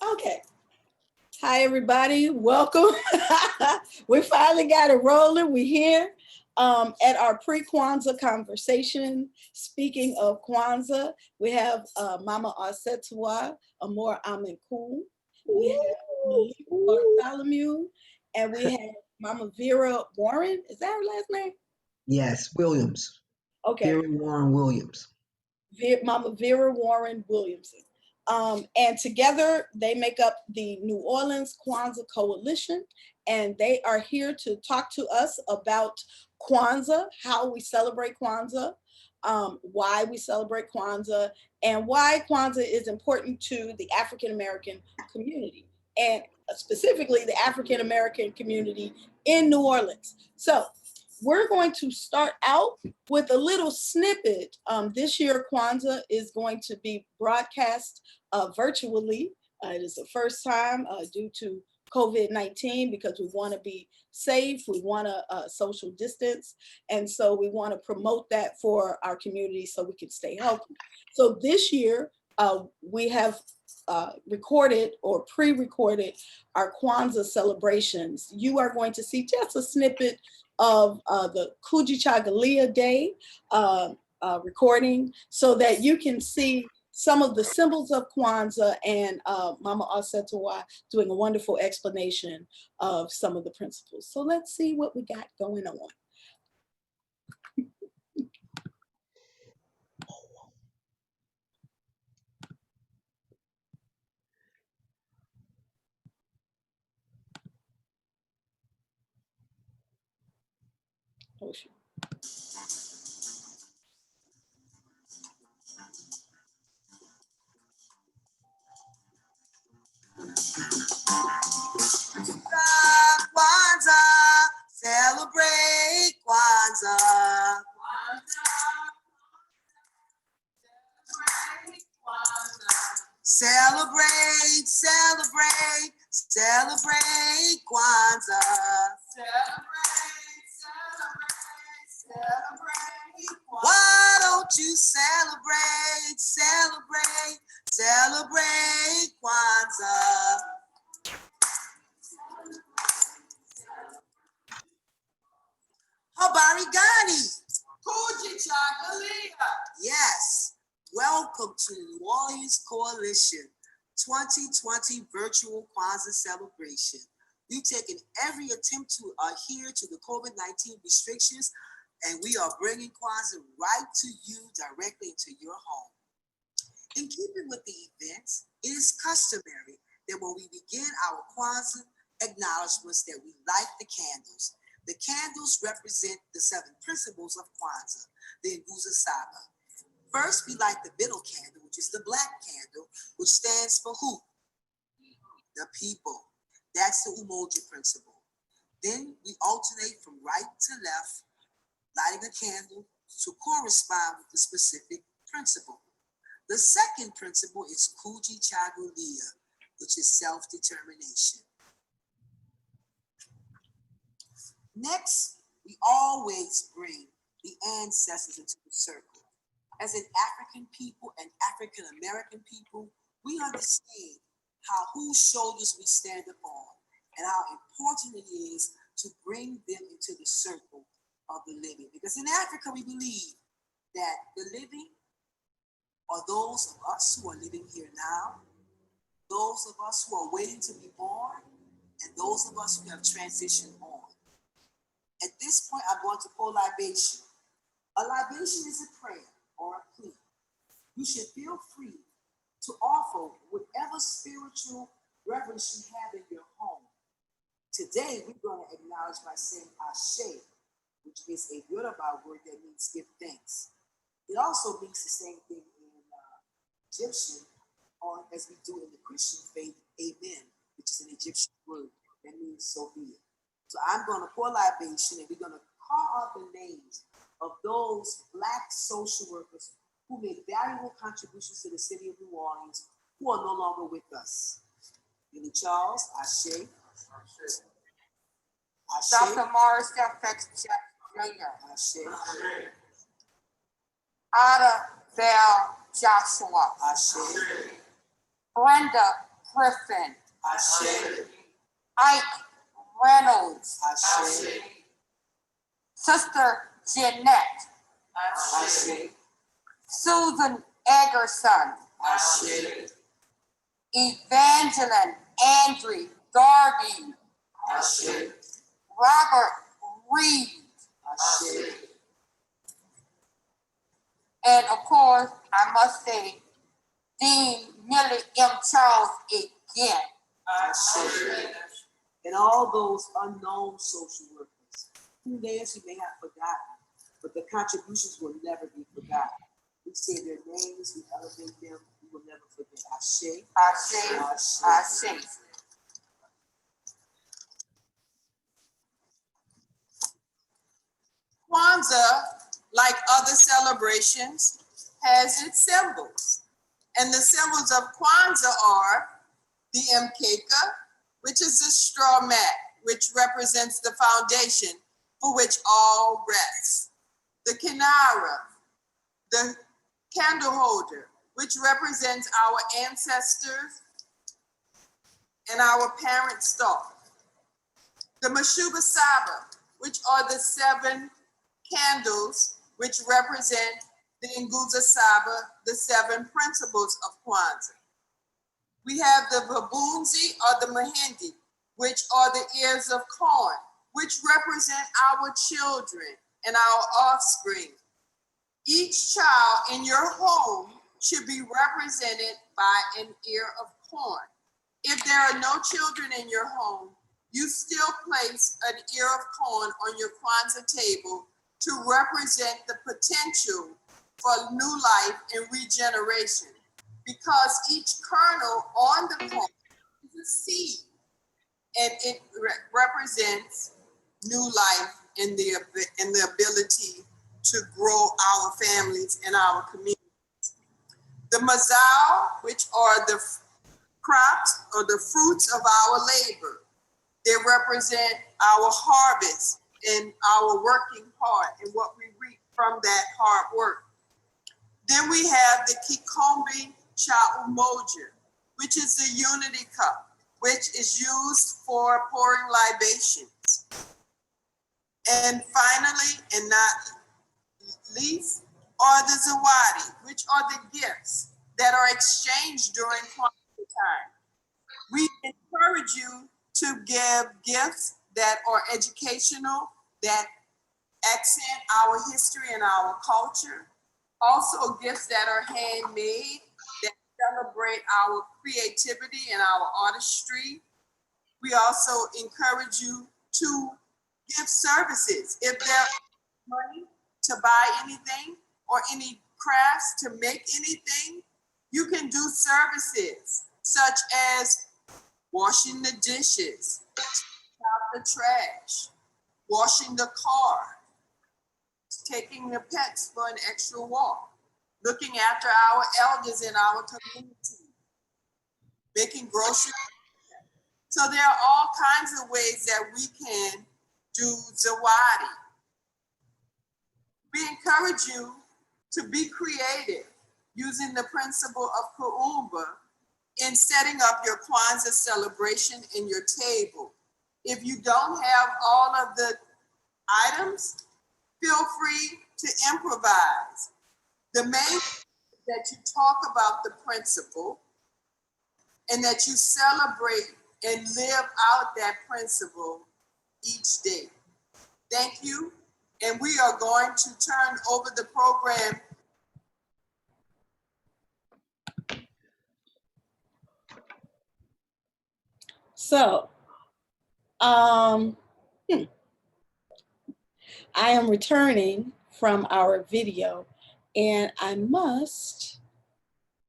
Okay. Hi, everybody. Welcome. We finally got it rolling. We're here at our pre-Kwanzaa conversation. Speaking of Kwanzaa, we have Mama Ausettua Amor Amenkum. We have Malik Bartholomew, and we have Mama Vera Warren. Is that her last name? Yes, Williams. Okay. Vera Warren-Williams. Mama Vera Warren-Williams. And together they make up the New Orleans Kwanzaa Coalition, and they are here to talk to us about Kwanzaa, how we celebrate Kwanzaa, why we celebrate Kwanzaa, and why Kwanzaa is important to the African American community, and specifically the African American community in New Orleans. So we're going to start out with a little snippet. This year, Kwanzaa is going to be broadcast virtually. It is the first time due to COVID-19 because we want to be safe, we want to social distance, and so we want to promote that for our community so we can stay healthy. So this year, we have recorded or pre-recorded our Kwanzaa celebrations. You are going to see just a snippet of the Kujichagulia Day recording so that you can see some of the symbols of Kwanzaa, and Mama Ausettua doing a wonderful explanation of some of the principles. So let's see what we got going on. Oh, shoot. Kwanzaa, celebrate Kwanzaa. Celebrate, celebrate, celebrate Kwanzaa. Celebrate, celebrate, celebrate. Why don't you celebrate, celebrate, celebrate Kwanzaa? Habari gani? Kujichagulia. Yes. Welcome to the New Orleans Coalition 2020 Virtual Kwanzaa Celebration. We've taken every attempt to adhere to the COVID-19 restrictions, and we are bringing Kwanzaa right to you directly into your home. In keeping with the events, it is customary that when we begin our Kwanzaa acknowledgements that we light the candles. The candles represent the 7 principles of Kwanzaa, the Nguzo Saba. First, we light the middle candle, which is the black candle, which stands for who? The people. That's the Umoja principle. Then we alternate from right to left, lighting a candle to correspond with the specific principle. The second principle is Kujichagulia, which is self-determination. Next, we always bring the ancestors into the circle. As an African people and African American people, we understand whose shoulders we stand upon and how important it is to bring them into the circle of the living. Because in Africa, we believe that the living are those of us who are living here now, those of us who are waiting to be born, and those of us who have transitioned on. At this point, I'm going to pour libation. A libation is a prayer or a plea. You should feel free to offer whatever spiritual reverence you have in your home. Today, we're going to acknowledge by saying Ashe, which is a Yoruba word that means give thanks. It also means the same thing in Egyptian, or as we do in the Christian faith, amen, which is an Egyptian word that means so be it. So I'm going to pour libation, and we're going to call out the names of those Black social workers who made valuable contributions to the city of New Orleans, who are no longer with us. Billy Charles, Ashe. Ashe. Dr. Morris F.X. Jr. Ashe. Ada Bell Joshua. Ashe. Brenda Griffin, Ashe. Ike Reynolds, Ashe. Sister Jeanette, Ashe. Susan Eggerson, Ashe. Evangeline Andre Darby, Ashe. Robert Reed, Ashe. and of course, I must say, Dean Millie M. Charles again. Ashe. And all those unknown social workers, whom days you may have forgotten, but the contributions will never be forgotten. We say their names, we elevate them, we will never forget. Ashe. Ashe, Ashe. Kwanzaa, like other celebrations, has its symbols. And the symbols of Kwanzaa are the mkeka, which is the straw mat, which represents the foundation for which all rests. The kinara, the candle holder, which represents our ancestors and our parent stock. The mashuba saba, which are the 7 candles, which represent the Nguza Saba, the 7 principles of Kwanzaa. We have the babunzi or the mahindi, which are the ears of corn, which represent our children and our offspring. Each child in your home should be represented by an ear of corn. If there are no children in your home, you still place an ear of corn on your Kwanzaa table to represent the potential for new life and regeneration, because each kernel on the corn is a seed, and it represents new life and the ability to grow our families and our communities. The mazao, which are the crops or the fruits of our labor, they represent our harvest and our working hard and what we reap from that hard work. Then we have the Kikombe Cha Umoja, which is the unity cup, which is used for pouring libations. And finally, and not least, are the zawadi, which are the gifts that are exchanged during Kwanzaa time. We encourage you to give gifts that are educational, that accent our history and our culture. Also gifts that are handmade, that celebrate our creativity and our artistry. We also encourage you to give services. If there's money to buy anything or any crafts to make anything, you can do services such as washing the dishes, out the trash, washing the car, taking the pets for an extra walk, looking after our elders in our community, making groceries. So there are all kinds of ways that we can do zawadi. We encourage you to be creative using the principle of Kuumba in setting up your Kwanzaa celebration in your table. If you don't have all of the items, feel free to improvise. The main is that you talk about the principle and that you celebrate and live out that principle each day. Thank you. And we are going to turn over the program. So, I am returning from our video and I must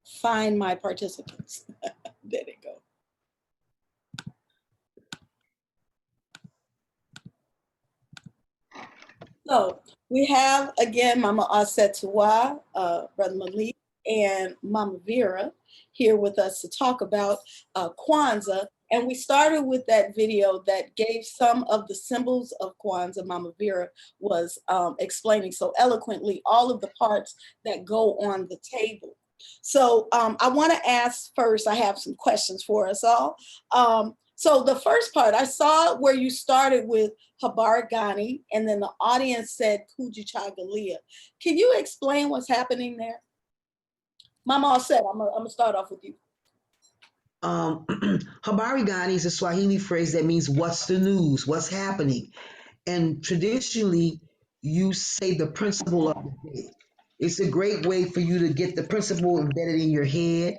find my participants. There they go. So we have, again, Mama Ausettua, Brother Malik, and Mama Vera here with us to talk about Kwanzaa. And we started with that video that gave some of the symbols of Kwanzaa. Mama Vera was explaining so eloquently all of the parts that go on the table. So I want to ask first, I have some questions for us all. So the first part, I saw where you started with Habari Ghani, and then the audience said Kombucha. Can you explain what's happening there? Mama Ausettua, I'm gonna start off with you. Habari Ghani is a Swahili phrase that means what's the news, what's happening. And traditionally, you say the principle of the day. It's a great way for you to get the principle embedded in your head.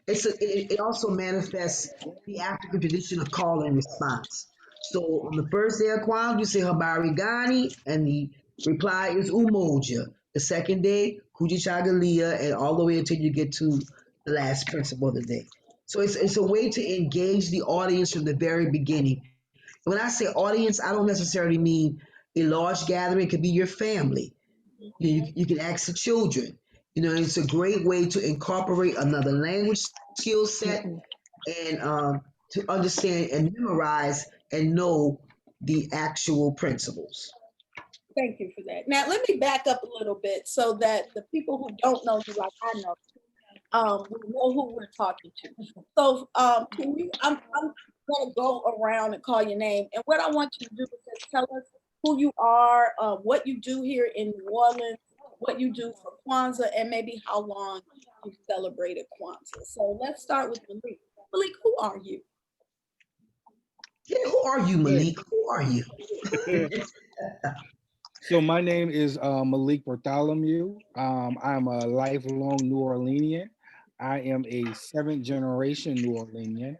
It also manifests the African tradition of call and response. So on the first day of Kwanzaa, you say Habari Gani, and the reply is Umoja. The second day, Kujichagulia, and all the way until you get to the last principle of the day. So it's a way to engage the audience from the very beginning. When I say audience, I don't necessarily mean a large gathering. It could be your family. You can ask the children. It's a great way to incorporate another language skill set and to understand and memorize and know the actual principles. Thank you for that. Now let me back up a little bit so that the people who don't know you like I know, we know who we're talking to. So can you, I'm gonna go around and call your name. And what I want you to do is just tell us who you are, what you do here in New Orleans, what you do for Kwanzaa, and maybe how long you celebrated Kwanzaa. So let's start with Malik. Malik, who are you? Yeah, who are you, Malik? Who are you? So my name is Malik Bartholomew. I'm a lifelong New Orleanian. I am a seventh generation New Orleanian.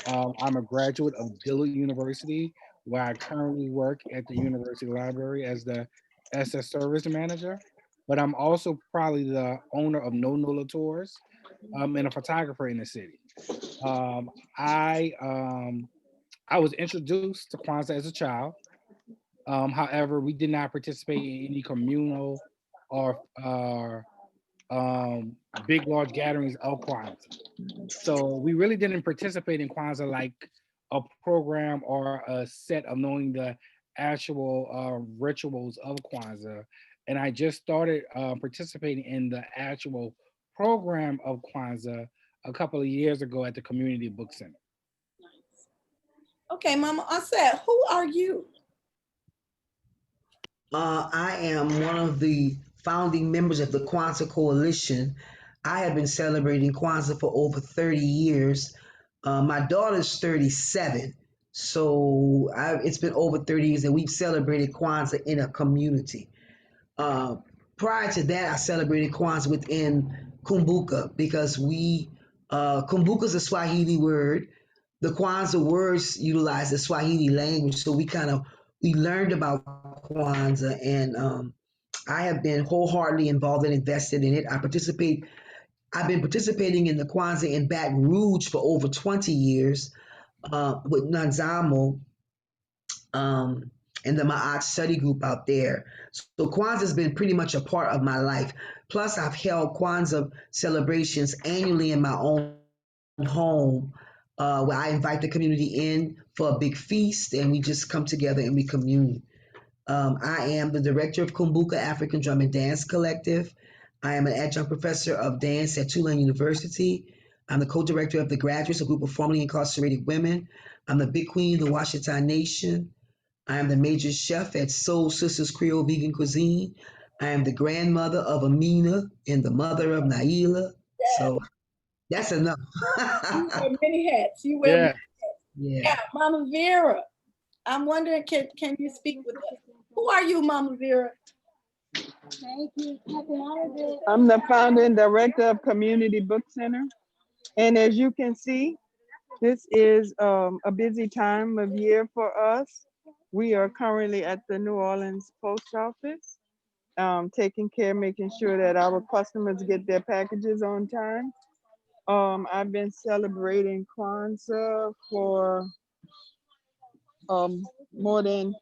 I'm a graduate of Dillard University, where I currently work at the University Library as the SS Service Manager. But I'm also probably the owner of Nola Tours and a photographer in the city. Um, I um, I was introduced to Kwanzaa as a child. However, we did not participate in any communal or big, large gatherings of Kwanzaa. So we really didn't participate in Kwanzaa like a program or a set of knowing the actual rituals of Kwanzaa. And I just started participating in the actual program of Kwanzaa a couple of years ago at the Community Book Center. Okay, Mama, I said, who are you? I am one of the founding members of the Kwanzaa Coalition. I have been celebrating Kwanzaa for over 30 years. My daughter's 37, so it's been over 30 years that we've celebrated Kwanzaa in a community. Uh, Prior to that, I celebrated Kwanzaa within Kombucha because Kombucha is a Swahili word. The Kwanzaa words utilize the Swahili language, so we learned about Kwanzaa, and I have been wholeheartedly involved and invested in it. I've been participating in the Kwanzaa in Baton Rouge for over 20 years with Nanzamo um, and the Ma'at study group out there. So Kwanzaa has been pretty much a part of my life. Plus, I've held Kwanzaa celebrations annually in my own home, where I invite the community in for a big feast, and we just come together and we commune. I am the director of Kombucha African Drum and Dance Collective. I am an adjunct professor of dance at Tulane University. I'm the co-director of the Graduates, a group of formerly incarcerated women. I'm the Big Queen of the Washita Nation. I am the major chef at Soul Sisters Creole Vegan Cuisine. I am the grandmother of Amina and the mother of Naila. So that's enough. You wear many hats. You wear Yeah. many hats. Yeah. Yeah, Mama Vera. I'm wondering, can you speak with us? Who are you, Mama Vera? Thank you. Happy holidays. I'm the founder and director of Community Book Center. And as you can see, this is a busy time of year for us. We are currently at the New Orleans Post Office, taking care, making sure that our customers get their packages on time. I've been celebrating Kwanzaa for more than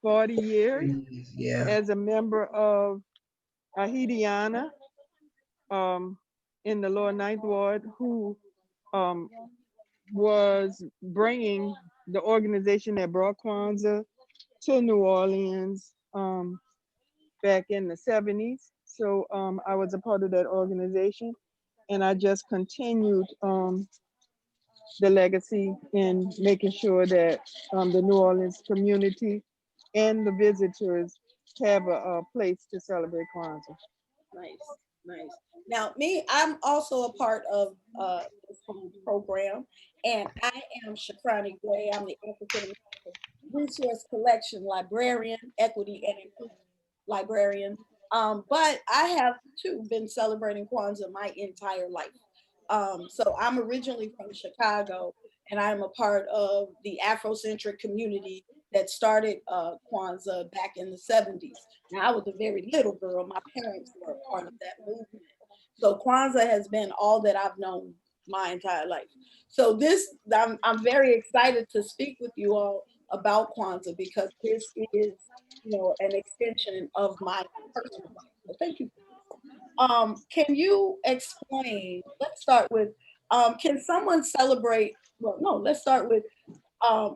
40 years Yeah. as a member of Haitiana in the Lower Ninth Ward, who was bringing the organization that brought Kwanzaa to New Orleans back in the 70s. So I was a part of that organization. and I just continued the legacy in making sure that the New Orleans community and the visitors have a place to celebrate Kwanzaa. Nice, nice. Now, me, I'm also a part of this whole program, and I am Shukrani Gray. I'm the African American Resource Collection Librarian, Equity and Inclusion Librarian. But I have too been celebrating Kwanzaa my entire life. So I'm originally from Chicago, and I'm a part of the Afrocentric community that started Kwanzaa back in the 70s. Now, I was a very little girl. My parents were a part of that movement. So Kwanzaa has been all that I've known my entire life. So I'm very excited to speak with you all about Kwanzaa because this is, an extension of my personal life. So thank you. Can you explain? Let's start with, can someone celebrate? Well, no, let's start with,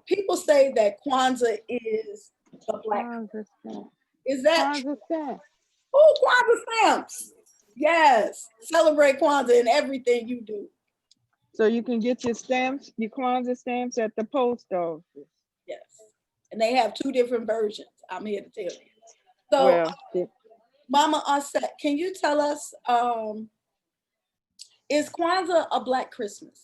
people say that Kwanzaa is the Black. Kwanzaa stamp. Is that Kwanzaa stamp. Oh, Kwanzaa stamps? Yes, celebrate Kwanzaa in everything you do. So you can get your stamps, your Kwanzaa stamps at the post office. Yes, and they have two different versions. I'm here to tell you. So, Well, Mama Ausettua, can you tell us, is Kwanzaa a Black Christmas?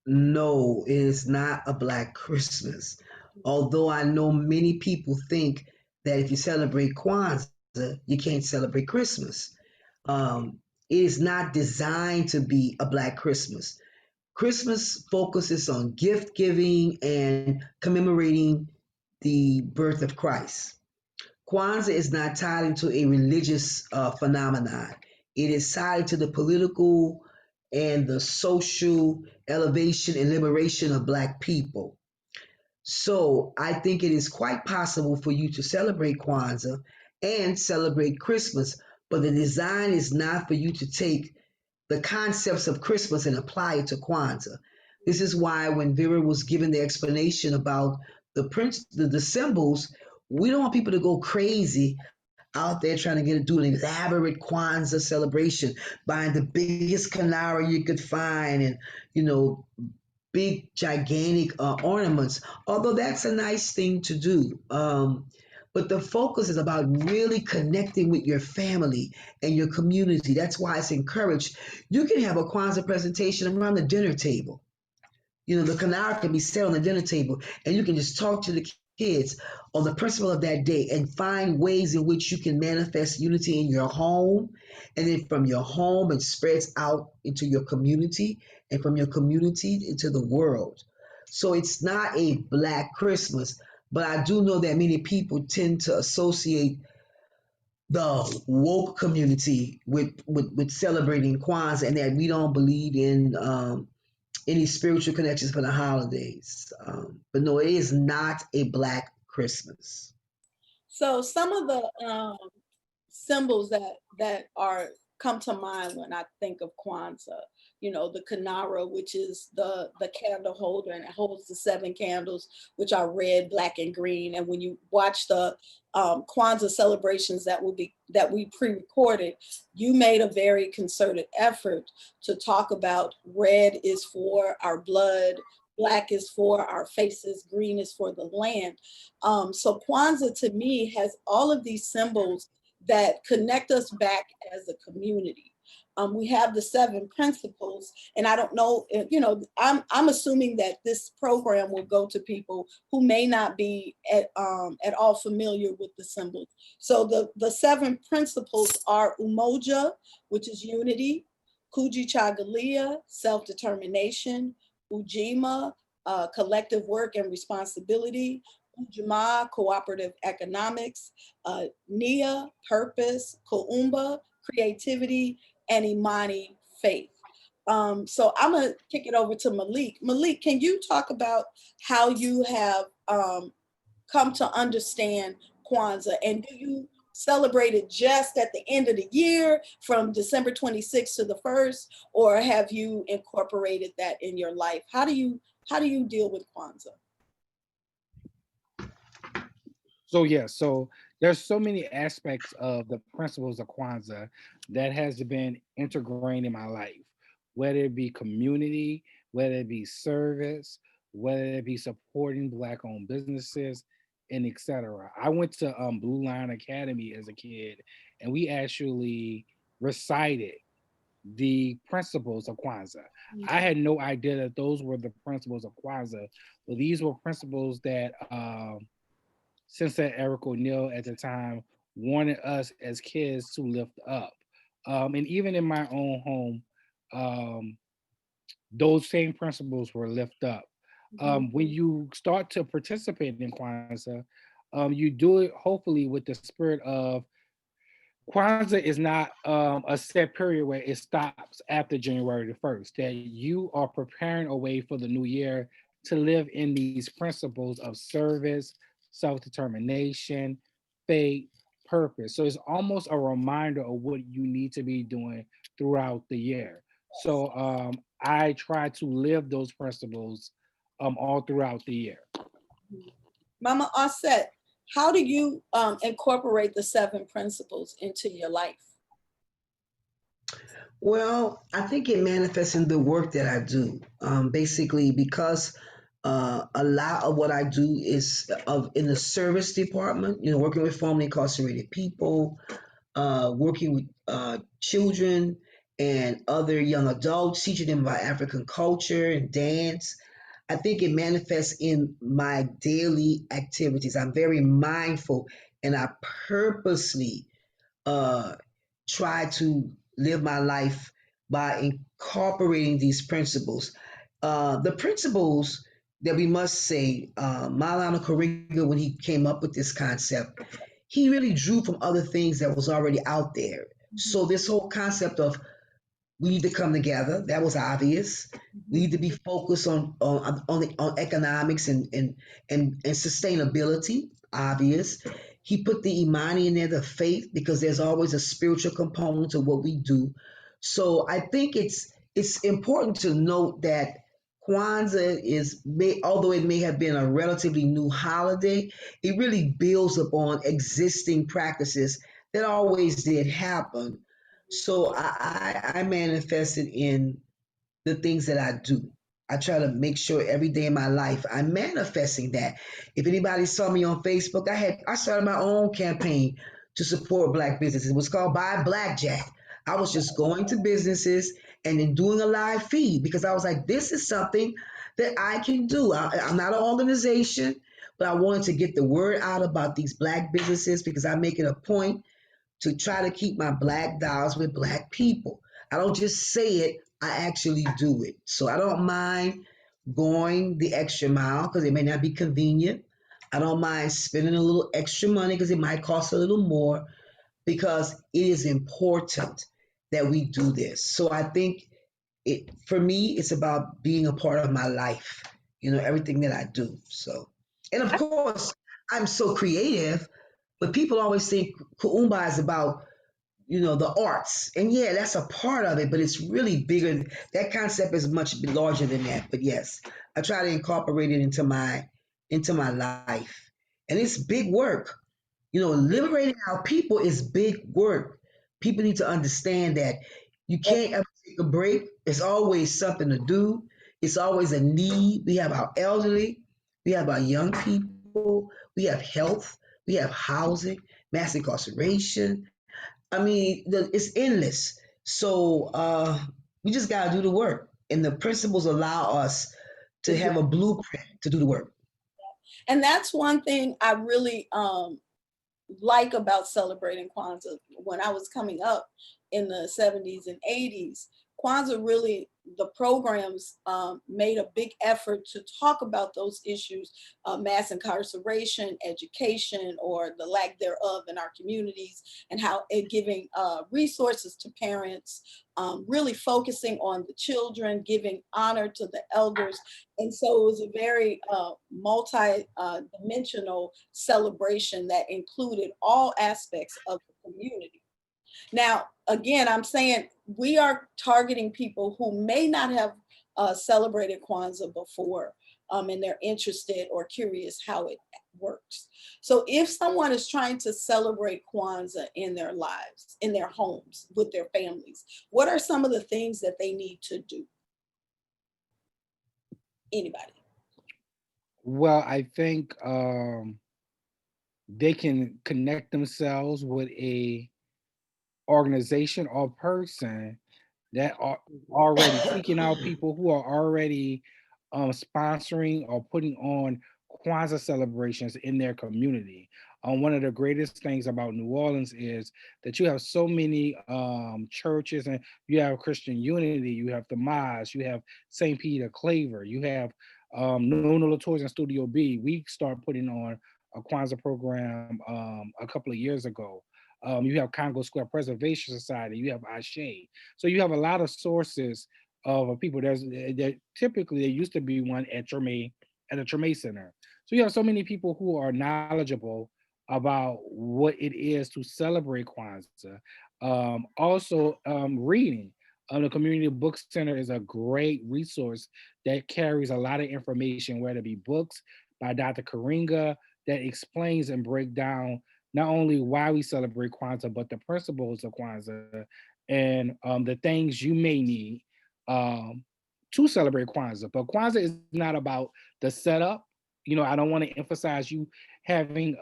No, it is not a Black Christmas. Although I know many people think that if you celebrate Kwanzaa, you can't celebrate Christmas. It is not designed to be a Black Christmas. Christmas focuses on gift giving and commemorating the birth of Christ. Kwanzaa is not tied into a religious phenomenon. It is tied to the political and the social elevation and liberation of Black people. So I think it is quite possible for you to celebrate Kwanzaa and celebrate Christmas, but the design is not for you to take the concepts of Christmas and apply it to Kwanzaa. This is why when Vera was given the explanation about the symbols, we don't want people to go crazy out there trying to do an elaborate Kwanzaa celebration, buying the biggest canara you could find, and you know, big gigantic ornaments. Although that's a nice thing to do. But the focus is about really connecting with your family and your community. That's why it's encouraged. You can have a Kwanzaa presentation around the dinner table. The canard can be set on the dinner table, and you can just talk to the kids on the principle of that day and find ways in which you can manifest unity in your home. And then from your home, it spreads out into your community, and from your community into the world. So it's not a Black Christmas, but I do know that many people tend to associate the woke community with celebrating Kwanzaa, and that we don't believe in any spiritual connections for the holidays. But no, it is not a Black Christmas. So some of the symbols that are come to mind when I think of Kwanzaa, the Kanara, which is the candle holder, and it holds the 7 candles, which are red, black, and green. And when you watch the Kwanzaa celebrations that we pre-recorded, you made a very concerted effort to talk about red is for our blood, black is for our faces, green is for the land. So Kwanzaa to me has all of these symbols that connect us back as a community. We have the 7 principles, and I don't know, I'm assuming that this program will go to people who may not be at all familiar with the symbols. So the 7 principles are Umoja, which is unity, Kujichagulia, self-determination, Ujima, collective work and responsibility, Ujamaa, cooperative economics, Nia, purpose, Koumba, creativity, and Imani, faith. So I'm gonna kick it over to Malik. Malik, can you talk about how you have come to understand Kwanzaa, and do you celebrate it just at the end of the year from December 26th to the 1st, or have you incorporated that in your life? How do you deal with Kwanzaa? So yeah, so there's so many aspects of the principles of Kwanzaa that has been integrated in my life, whether it be community, whether it be service, whether it be supporting Black-owned businesses, and etc. I went to Blue Line Academy as a kid, and we actually recited the principles of Kwanzaa. I had no idea that those were the principles of Kwanzaa, but these were principles that Sensei Eric O'Neill at the time wanted us as kids to lift up. And even in my own home, those same principles were lifted up. When you start to participate in Kwanzaa, you do it hopefully with the spirit of Kwanzaa is not a set period where it stops after January the 1st, that you are preparing a way for the new year to live in these principles of service, self-determination, faith, purpose. So it's almost a reminder of what you need to be doing throughout the year. So I try to live those principles all throughout the year. Mama Auset, how do you incorporate the 7 principles into your life? Well, I think it manifests in the work that I do. Basically, because a lot of what I do is in the service department. You know, working with formerly incarcerated people, working with children and other young adults, teaching them about African culture and dance. I think it manifests in my daily activities. I'm very mindful, and I purposely uh, try to live my life by incorporating these principles. The principles that we must say, Maulana Karinga, when he came up with this concept, he really drew from other things that was already out there. So this whole concept of we need to come together, that was obvious. We need to be focused on economics and sustainability, obvious. He put the imani in there, the faith, because there's always a spiritual component to what we do. So I think it's important to note that Kwanzaa although it may have been a relatively new holiday, it really builds upon existing practices that always did happen. So I manifest it in the things that I do. I try to make sure every day in my life I'm manifesting that. If anybody saw me on Facebook, I started my own campaign to support Black businesses. It was called Buy Blackjack. I was just going to businesses and then doing a live feed because I was like, this is something that I can do. I'm not an organization, but I wanted to get the word out about these Black businesses because I make it a point to try to keep my Black dollars with Black people. I don't just say it, I actually do it. So I don't mind going the extra mile because it may not be convenient. I don't mind spending a little extra money because it might cost a little more because it is important that we do this. So I think for me, it's about being a part of my life, everything that I do. So, and of course, I'm so creative, but people always think Kuumba is about, the arts. And yeah, that's a part of it, but it's really bigger. That concept is much larger than that. But yes, I try to incorporate it into my life. And it's big work. Liberating our people is big work. People need to understand that you can't ever take a break. It's always something to do. It's always a need. We have our elderly, we have our young people, we have health, we have housing, mass incarceration. I mean, it's endless. So we just got to do the work. And the principles allow us to have a blueprint to do the work. And that's one thing I really like about celebrating Kwanzaa. When I was coming up in the 70s and 80s, Kwanzaa really, the programs made a big effort to talk about those issues, mass incarceration, education, or the lack thereof in our communities, and how it giving resources to parents, really focusing on the children, giving honor to the elders. And so it was a very multi-dimensional celebration that included all aspects of the community. Now, again, I'm saying we are targeting people who may not have celebrated Kwanzaa before, and they're interested or curious how it works. So if someone is trying to celebrate Kwanzaa in their lives, in their homes, with their families, what are some of the things that they need to do? Anybody? Well, I think they can connect themselves with a organization or person that are already seeking out people who are already sponsoring or putting on Kwanzaa celebrations in their community. One of the greatest things about New Orleans is that you have so many churches, and you have Christian Unity, you have the Mosque, you have St. Peter Claver, you have Nola Toys and Studio B. We start putting on a Kwanzaa program a couple of years ago. You have Congo Square Preservation Society, you have Ashe. So you have a lot of sources of people. There typically there used to be one at the Treme Center. So you have so many people who are knowledgeable about what it is to celebrate Kwanzaa. Also, reading. The Community Book Center is a great resource that carries a lot of information, whether it be books by Dr. Karinga that explains and break down not only why we celebrate Kwanzaa, but the principles of Kwanzaa and the things you may need to celebrate Kwanzaa. But Kwanzaa is not about the setup. You know, I don't want to emphasize you having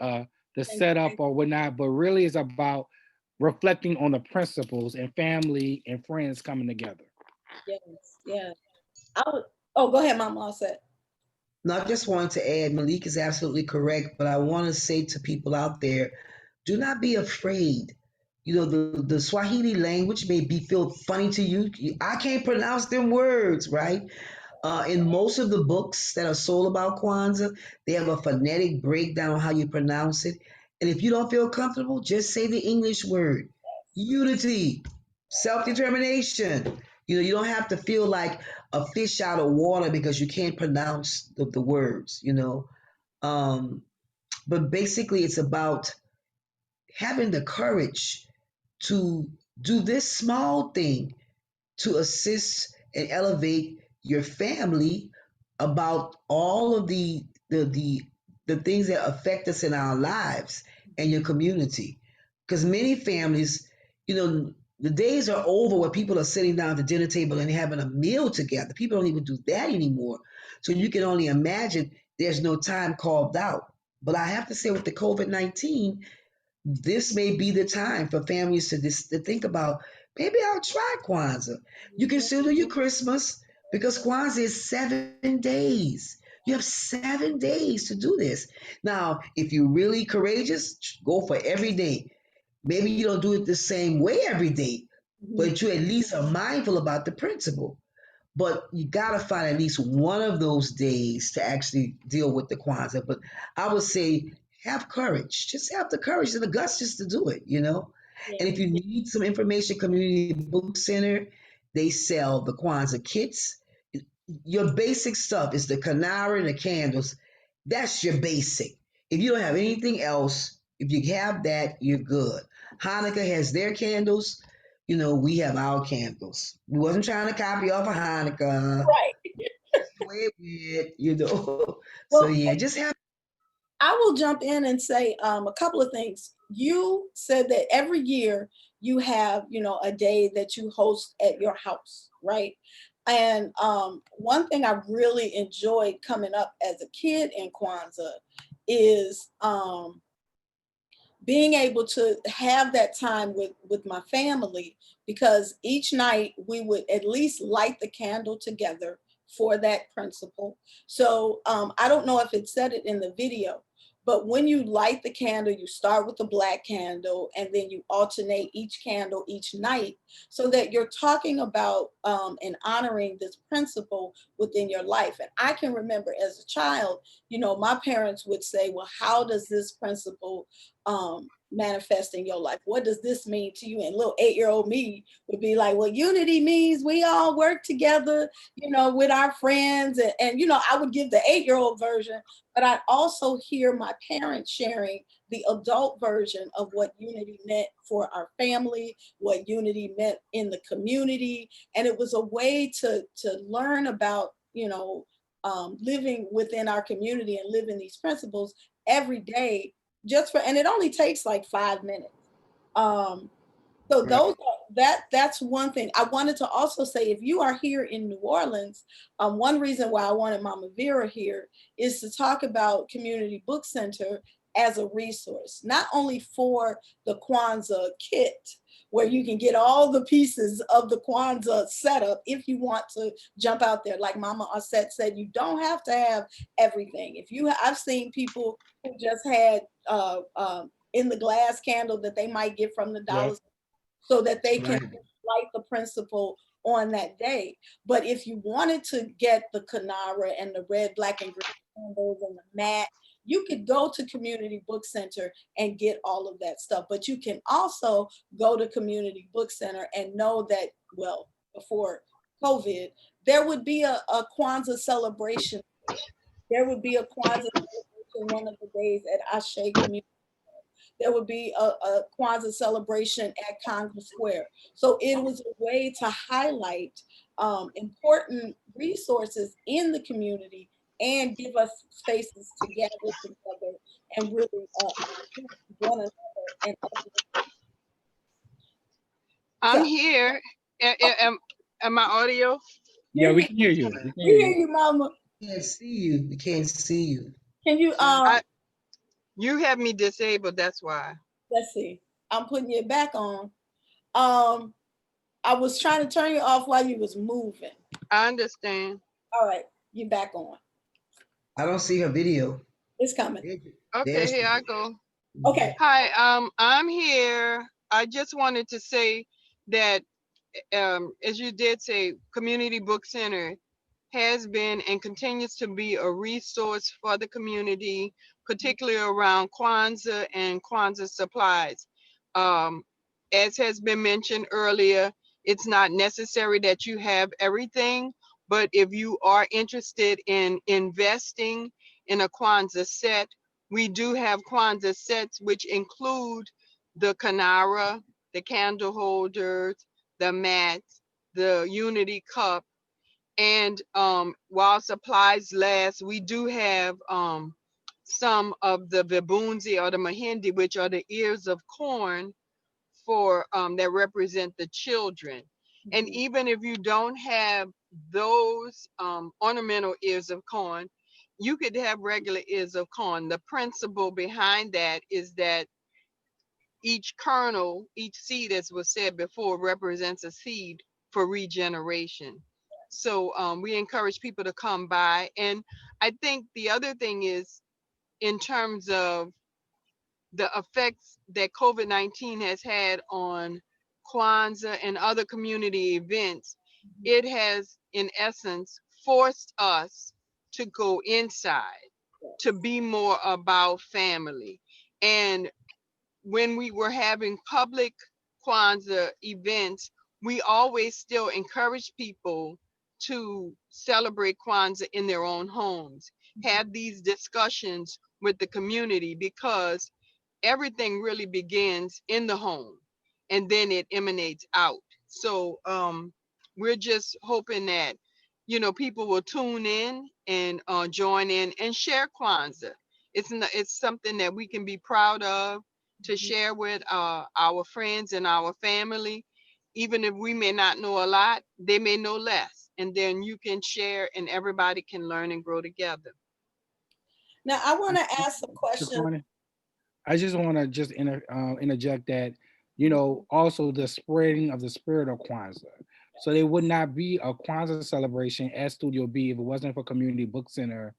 the setup or whatnot, but really it's about reflecting on the principles and family and friends coming together. Yes, yeah. Oh, go ahead, Mama Auset. No, I just wanted to add, Malik is absolutely correct, but I want to say to people out there, do not be afraid. You know, the Swahili language may feel funny to you. I can't pronounce them words, right? In most of the books that are sold about Kwanzaa, they have a phonetic breakdown on how you pronounce it. And if you don't feel comfortable, just say the English word. Unity, self-determination. You know, you don't have to feel like a fish out of water because you can't pronounce the words, you know. Um, but basically, it's about having the courage to do this small thing to assist and elevate your family about all of the things that affect us in our lives and your community. Because many families, you know, the days are over where people are sitting down at the dinner table and having a meal together. People don't even do that anymore. So you can only imagine there's no time carved out. But I have to say, with the COVID-19, this may be the time for families to think about, maybe I'll try Kwanzaa. You can still do your Christmas because Kwanzaa is 7 days. You have 7 days to do this. Now, if you're really courageous, go for every day. Maybe you don't do it the same way every day, but you at least are mindful about the principle. But you gotta find at least one of those days to actually deal with the Kwanzaa. But I would say have courage. Just have the courage and the guts just to do it, you know? Yeah. And if you need some information, Community Book Center, they sell the Kwanzaa kits. Your basic stuff is the canara and the candles. That's your basic. If you don't have anything else, if you have that, you're good. Hanukkah has their candles. You know, we have our candles. We wasn't trying to copy off of Hanukkah. Right. That's the way it went, you know. So Well, yeah, just have. I will jump in and say a couple of things. You said that every year you have, you know, a day that you host at your house, right? And one thing I really enjoyed coming up as a kid in Kwanzaa is being able to have that time with my family, because each night we would at least light the candle together for that principle. So I don't know if it said it in the video, but when you light the candle, you start with the black candle and then you alternate each candle each night, so that you're talking about and honoring this principle within your life. And I can remember as a child, you know, my parents would say, well, how does this principle manifest in your life? What does this mean to you? And little 8-year-old me would be like, well, unity means we all work together, you know, with our friends. And you know, I would give the 8-year-old version, but I'd also hear my parents sharing the adult version of what unity meant for our family, what unity meant in the community. And it was a way to learn about, you know, living within our community and living these principles. every day just for, and it only takes like 5 minutes. So those that's one thing. I wanted to also say, if you are here in New Orleans, one reason why I wanted Mama Vera here is to talk about Community Book Center as a resource, not only for the Kwanzaa kit, where you can get all the pieces of the Kwanzaa setup if you want to jump out there. Like Mama Ausettua said, you don't have to have everything. If you, I've seen people who just had in the glass candle that they might get from the dollar store, so that they can light the principle on that day. But if you wanted to get the Kanara and the red, black, and green candles and the mat, you could go to Community Book Center and get all of that stuff. But you can also go to Community Book Center and know that, well, before COVID, there would be a Kwanzaa celebration. There would be a Kwanzaa celebration one of the days at Ashe Community. There would be a Kwanzaa celebration at Congress Square. So it was a way to highlight important resources in the community and give us spaces to gather together and really one another. And I'm here. Am my audio? Yeah, we can hear you. We hear you, Mama. We can't see you. We can't see you. Can you You have me disabled, that's why. let's see. I'm putting you back on. I was trying to turn you off while you was moving. I understand. All right, you back on. I don't see her video. It's coming. Okay, here I go. Okay. Hi, I'm here. I just wanted to say that, as you did say, Community Book Center has been and continues to be a resource for the community, particularly around Kwanzaa and Kwanzaa supplies. As has been mentioned earlier, it's not necessary that you have everything, but if you are interested in investing in a Kwanzaa set, we do have Kwanzaa sets, which include the Kanara, the candle holders, the mats, the unity cup. And while supplies last, we do have some of the vibunzi or the mahindi, which are the ears of corn for that represent the children. And even if you don't have those ornamental ears of corn, you could have regular ears of corn. The principle behind that is that each kernel, each seed, as was said before, represents a seed for regeneration. So we encourage people to come by. And I think the other thing is, in terms of the effects that COVID-19 has had on Kwanzaa and other community events, it has, in essence, forced us to go inside, to be more about family. And when we were having public Kwanzaa events, we always still encourage people to celebrate Kwanzaa in their own homes, have these discussions with the community, because everything really begins in the home and then it emanates out. So we're just hoping that, you know, people will tune in and join in and share Kwanzaa. It's something that we can be proud of, to share with our friends and our family. Even if we may not know a lot, they may know less. And then you can share and everybody can learn and grow together. Now, I want to ask a question. I just want to just interject that, you know, also the spreading of the spirit of Kwanzaa. So there would not be a Kwanzaa celebration at Studio B if it wasn't for Community Book Center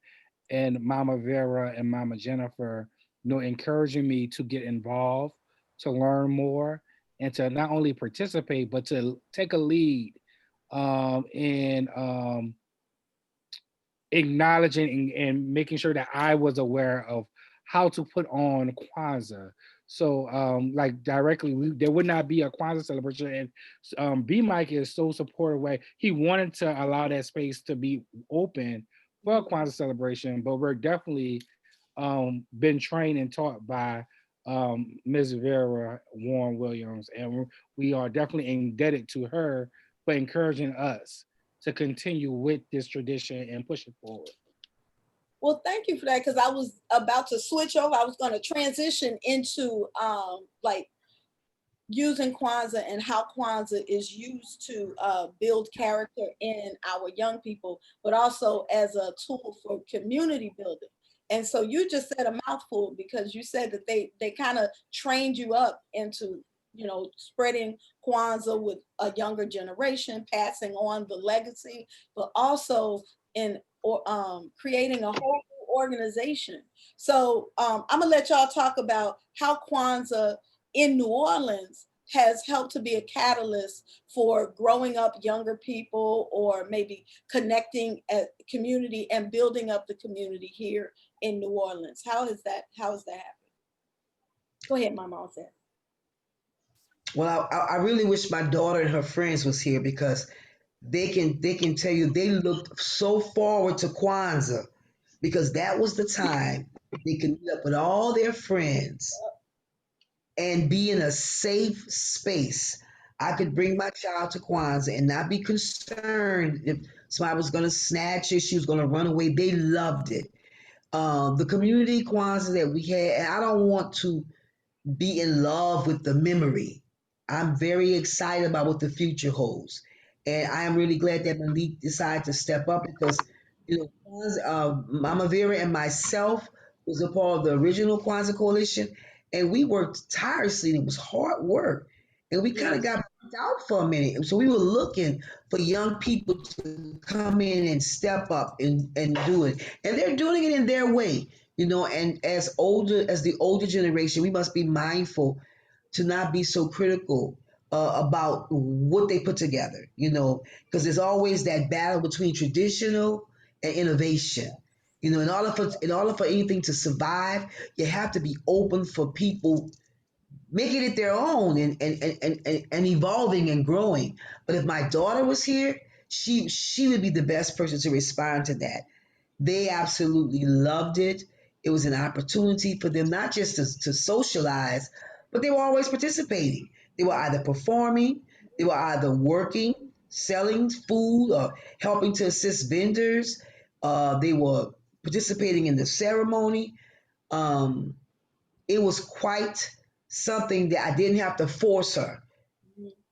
and Mama Vera and Mama Jennifer, you know, encouraging me to get involved, to learn more, and to not only participate, but to take a lead in acknowledging and making sure that I was aware of how to put on Kwanzaa. So like directly, there would not be a Kwanzaa celebration. And B Mike is so supportive way. He wanted to allow that space to be open for a Kwanzaa celebration, but we're definitely been trained and taught by Ms. Vera Warren-Williams, and we are definitely indebted to her for encouraging us to continue with this tradition and push it forward. Well, thank you for that, because I was about to switch over. I was going to transition into like using Kwanzaa and how Kwanzaa is used to build character in our young people, but also as a tool for community building. And so you just said a mouthful, because you said that they kind of trained you up into, you know, spreading Kwanzaa with a younger generation, passing on the legacy, but also in creating a whole new organization. So I'm gonna let y'all talk about how Kwanzaa in New Orleans has helped to be a catalyst for growing up younger people, or maybe connecting a community and building up the community here in New Orleans. How has that happened? Go ahead, Mama Ausettua. Well, I really wish my daughter and her friends was here, because they can tell you they looked so forward to Kwanzaa, because that was the time they could meet up with all their friends and be in a safe space. I could bring my child to Kwanzaa and not be concerned if somebody was going to snatch it, she was going to run away. They loved it. The community Kwanzaa that we had, and I don't want to be in love with the memory. I'm very excited about what the future holds. And I am really glad that Malik decided to step up, because, Mama Vera and myself was a part of the original Kwanzaa Coalition, and we worked tirelessly. And it was hard work. And we kind of got burnt out for a minute. So we were looking for young people to come in and step up and do it. And they're doing it in their way, and as the older generation, we must be mindful to not be so critical about what they put together, because there's always that battle between traditional and innovation. In order for anything to survive, you have to be open for people making it their own, and evolving and growing. But if my daughter was here, she would be the best person to respond to that. They absolutely loved it. It was an opportunity for them not just to socialize, but they were always participating. They were either performing, they were either working, selling food, or helping to assist vendors. They were participating in the ceremony. Um, it was quite something that I didn't have to force her.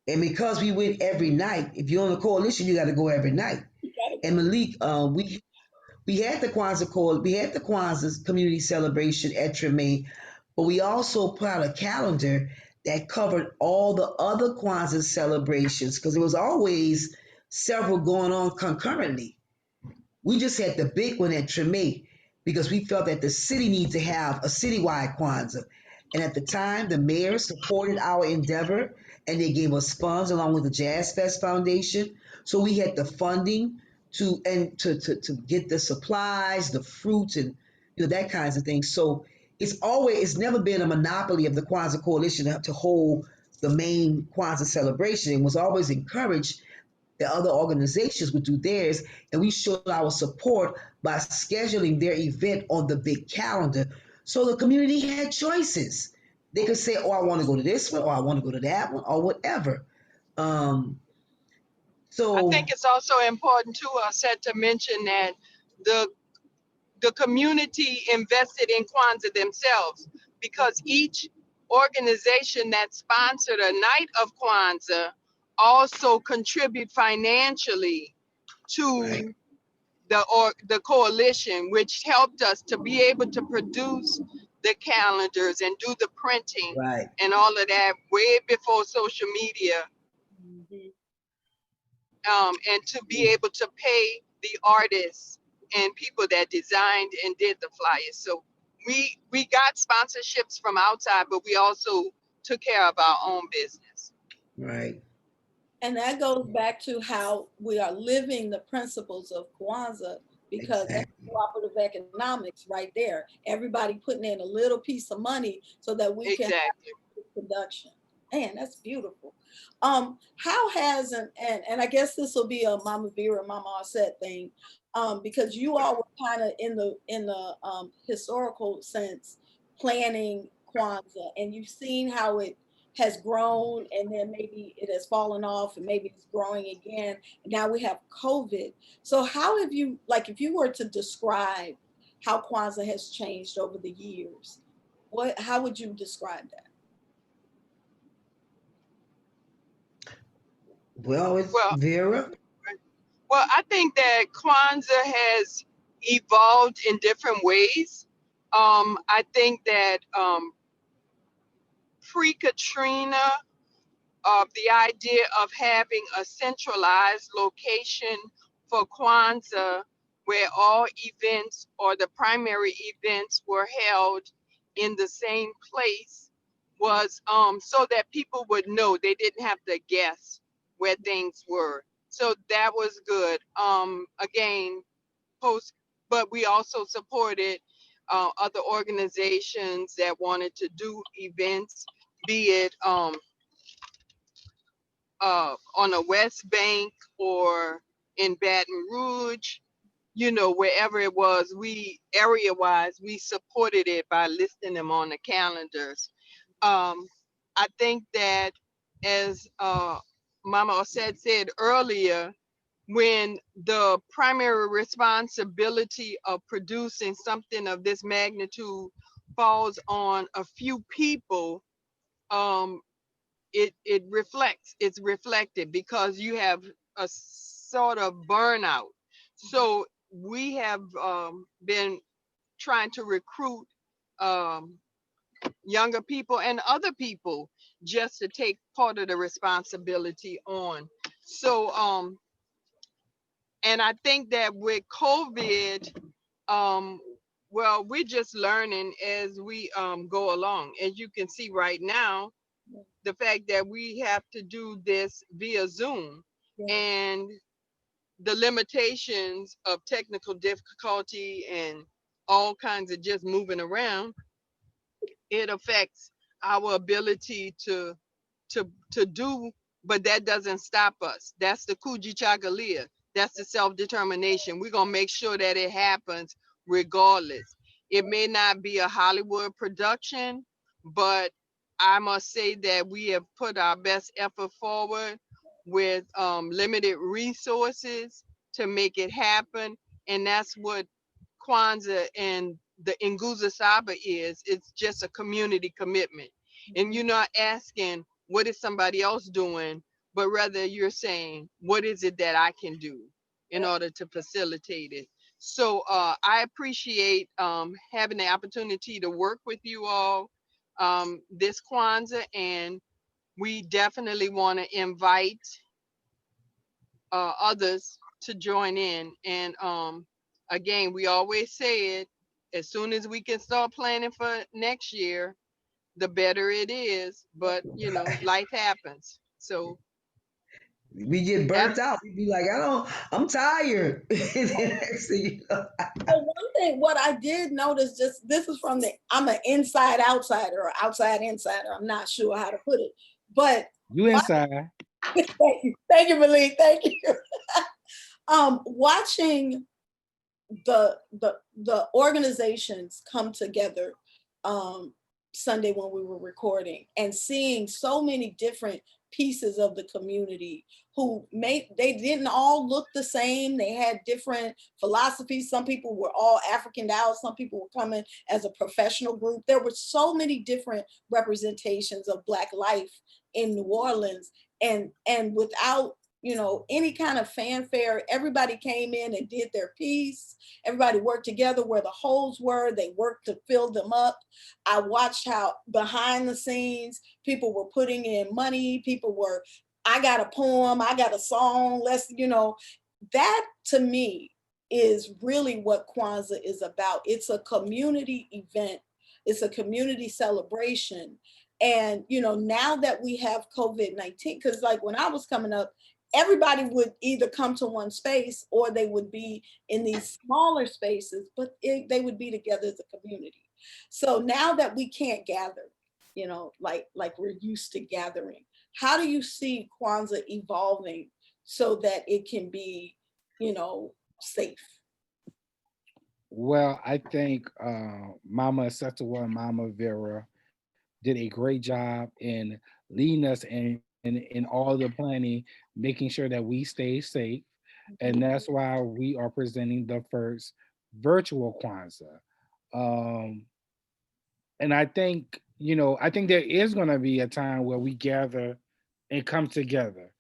And because we went every night, if you're on the coalition, you got to go every night. And Malik, we had the we had the Kwanzaa community celebration at Treme, but we also put out a calendar that covered all the other Kwanzaa celebrations, because there was always several going on concurrently. We just had the big one at Treme because we felt that the city needed to have a citywide Kwanzaa. And at the time, the mayor supported our endeavor, and they gave us funds along with the Jazz Fest Foundation. So we had the funding to get the supplies, the fruits, and that kinds of things. So it's never been a monopoly of the Kwanzaa Coalition to hold the main Kwanzaa celebration. It was always encouraged that other organizations would do theirs, and we showed our support by scheduling their event on the big calendar. So the community had choices. They could say, "Oh, I want to go to this one, or I want to go to that one, or whatever." Um, I so think it's also important to us to mention that the the community invested in Kwanzaa themselves, because each organization that sponsored a night of Kwanzaa also contribute financially right, to the coalition, which helped us to be able to produce the calendars and do the printing right. and all of that way before social media, and to be able to pay the artists and people that designed and did the flyers. So we got sponsorships from outside, but we also took care of our own business. Right. And that goes back to how we are living the principles of Kwanzaa, because that's Exactly. cooperative economics right there. Everybody putting in a little piece of money so that we can Exactly. have production. Man, that's beautiful. How has and I guess this will be a Mama Vera, Mama Ausettua thing, because you all were kind of in the historical sense planning Kwanzaa, and you've seen how it has grown, and then maybe it has fallen off, and maybe it's growing again. And now we have COVID. So how have you, like, if you were to describe how Kwanzaa has changed over the years. How would you describe that? Well, it's Well, Vera. well, I think that Kwanzaa has evolved in different ways. I think that pre-Katrina, the idea of having a centralized location for Kwanzaa where all events or the primary events were held in the same place was so that people would know, they didn't have to guess where things were. So that was good. Again, post, but we also supported other organizations that wanted to do events, be it on the West Bank or in Baton Rouge, you know, wherever it was, we area wise, we supported it by listing them on the calendars. I think that as Mama Ausettua said earlier, when the primary responsibility of producing something of this magnitude falls on a few people, it's reflected because you have a sort of burnout. So we have been trying to recruit younger people and other people just to take part of the responsibility on. So and I think that with COVID, well, we're just learning as we go along. As you can see right now, the fact that we have to do this via Zoom, and the limitations of technical difficulty and all kinds of just moving around, it affects our ability to do, but that doesn't stop us. That's the Kujichagulia. That's the self-determination. We're gonna make sure that it happens regardless. It may not be a Hollywood production, but I must say that we have put our best effort forward with limited resources to make it happen. And that's what Kwanzaa and the Nguza Saba is. It's just a community commitment. And you're not asking, what is somebody else doing? But rather you're saying, what is it that I can do in order to facilitate it? So I appreciate having the opportunity to work with you all this Kwanzaa, and we definitely want to invite others to join in. And again, we always say it, as soon as we can start planning for next year, the better it is. But you know, life happens. So We get burnt out. We be like, I'm tired. And then next thing you know, So one thing, what I did notice, just this is from I'm an inside outsider or outside insider. I'm not sure how to put it, but You inside. thank you, Malik. Thank you. Watching the organizations come together Sunday when we were recording, and seeing so many different pieces of the community who they didn't all look the same. They had different philosophies. Some people were all Africaned out. Some people were coming as a professional group. There were so many different representations of Black life in New Orleans, and without any kind of fanfare, everybody came in and did their piece. Everybody worked together where the holes were. They worked to fill them up. I watched how behind the scenes, people were putting in money. People were, I got a poem, I got a song. That to me is really what Kwanzaa is about. It's a community event. It's a community celebration. And, now that we have COVID-19, because like when I was coming up, everybody would either come to one space or they would be in these smaller spaces, but they would be together as a community. So now that we can't gather, like we're used to gathering, how do you see Kwanzaa evolving so that it can be, safe? Well, I think Mama Ausettua and Mama Vera did a great job in leading us in all the planning, making sure that we stay safe. And that's why we are presenting the first virtual Kwanzaa. And I think, I think there is going to be a time where we gather and come together.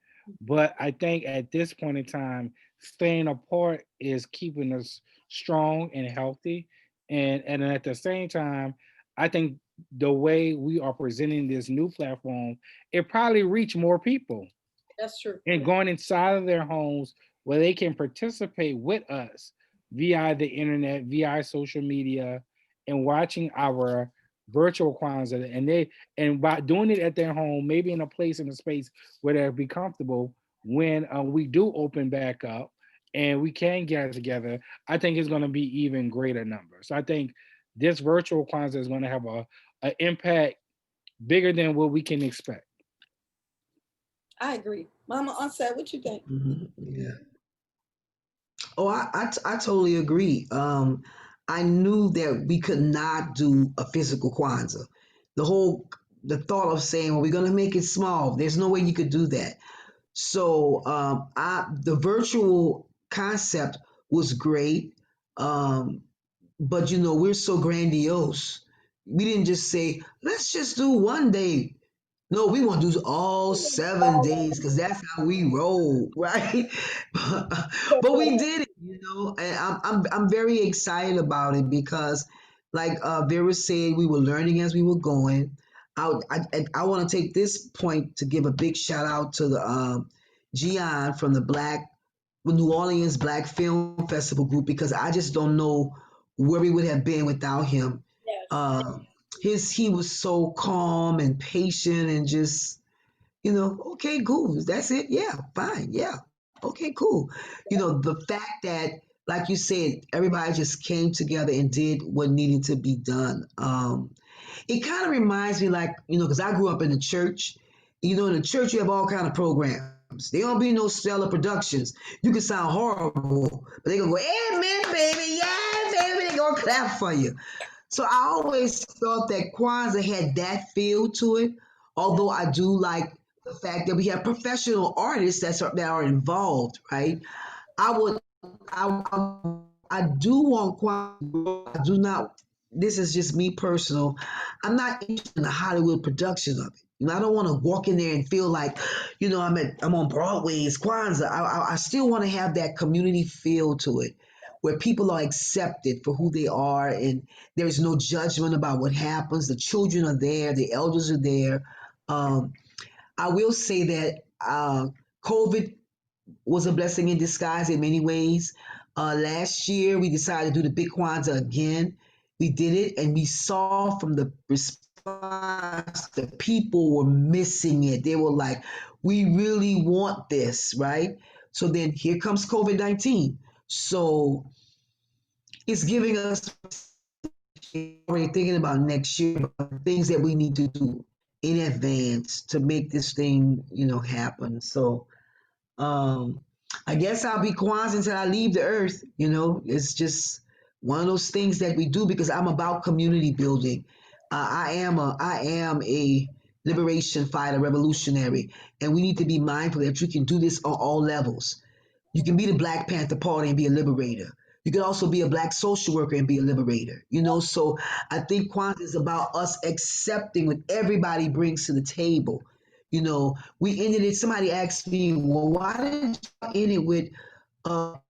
But I think at this point in time, staying apart is keeping us strong and healthy. And at the same time, I think the way we are presenting this new platform, it probably reach more people That's true. and going inside of their homes where they can participate with us via the internet, via social media, and watching our virtual Kwanzaa. And by doing it at their home, maybe in a place in a space where they'll be comfortable when we do open back up and we can get together, I think it's going to be even greater numbers. So I think this virtual Kwanzaa is going to have an impact bigger than what we can expect. I agree. Mama Onset, what you think? Yeah. Oh, I totally agree. I knew that we could not do a physical Kwanzaa. The thought of saying, well, we're going to make it small. There's no way you could do that. So the virtual concept was great. But we're so grandiose. We didn't just say, let's just do one day. No, we want to do all 7 days because that's how we roll, right? But we did it, and I'm very excited about it because, like Vera said, we were learning as we were going. I want to take this point to give a big shout out to the Gian from the New Orleans Black Film Festival group because I just don't know where we would have been without him. Yes. He was so calm and patient and just okay, cool, that's it, yeah, fine, yeah, okay, cool. The fact that, like you said, everybody just came together and did what needed to be done. It kind of reminds me, like, because I grew up in the church. In the church you have all kind of programs. There don't be no stellar productions. You can sound horrible, but they gonna go, amen, baby, yeah, baby, they gonna clap for you. So I always thought that Kwanzaa had that feel to it, although I do like the fact that we have professional artists that are involved, right? I would, I do want Kwanzaa. I do not. This is just me personal. I'm not interested in the Hollywood production of it. I don't want to walk in there and feel like, I'm on Broadway's Kwanzaa. I still want to have that community feel to it, where people are accepted for who they are, and there's no judgment about what happens. The children are there, the elders are there. I will say that COVID was a blessing in disguise in many ways. Last year, we decided to do the Big Kwanzaa again. We did it, and we saw from the response that people were missing it. They were like, we really want this, right? So then here comes COVID-19. So it's giving us already thinking about next year, about things that we need to do in advance to make this thing, happen. So I guess I'll be Kwanzaa until I leave the earth. It's just one of those things that we do because I'm about community building. I am a liberation fighter, revolutionary, and we need to be mindful that you can do this on all levels. You can be the Black Panther Party and be a liberator. You can also be a Black social worker and be a liberator. So I think Kwanzaa is about us accepting what everybody brings to the table. We ended it. Somebody asked me, well, why did you end it with a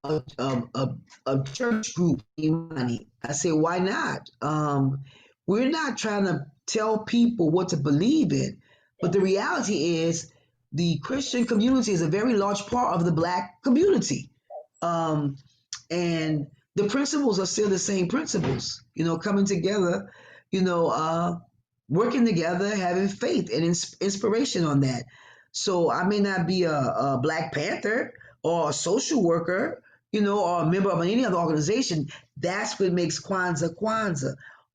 church group money? I said, why not? We're not trying to tell people what to believe in, but the reality is the Christian community is a very large part of the Black community. And the principles are still the same principles, coming together, working together, having faith and inspiration on that. So I may not be a Black Panther or a social worker, or a member of any other organization. That's what makes Kwanzaa Kwanzaa,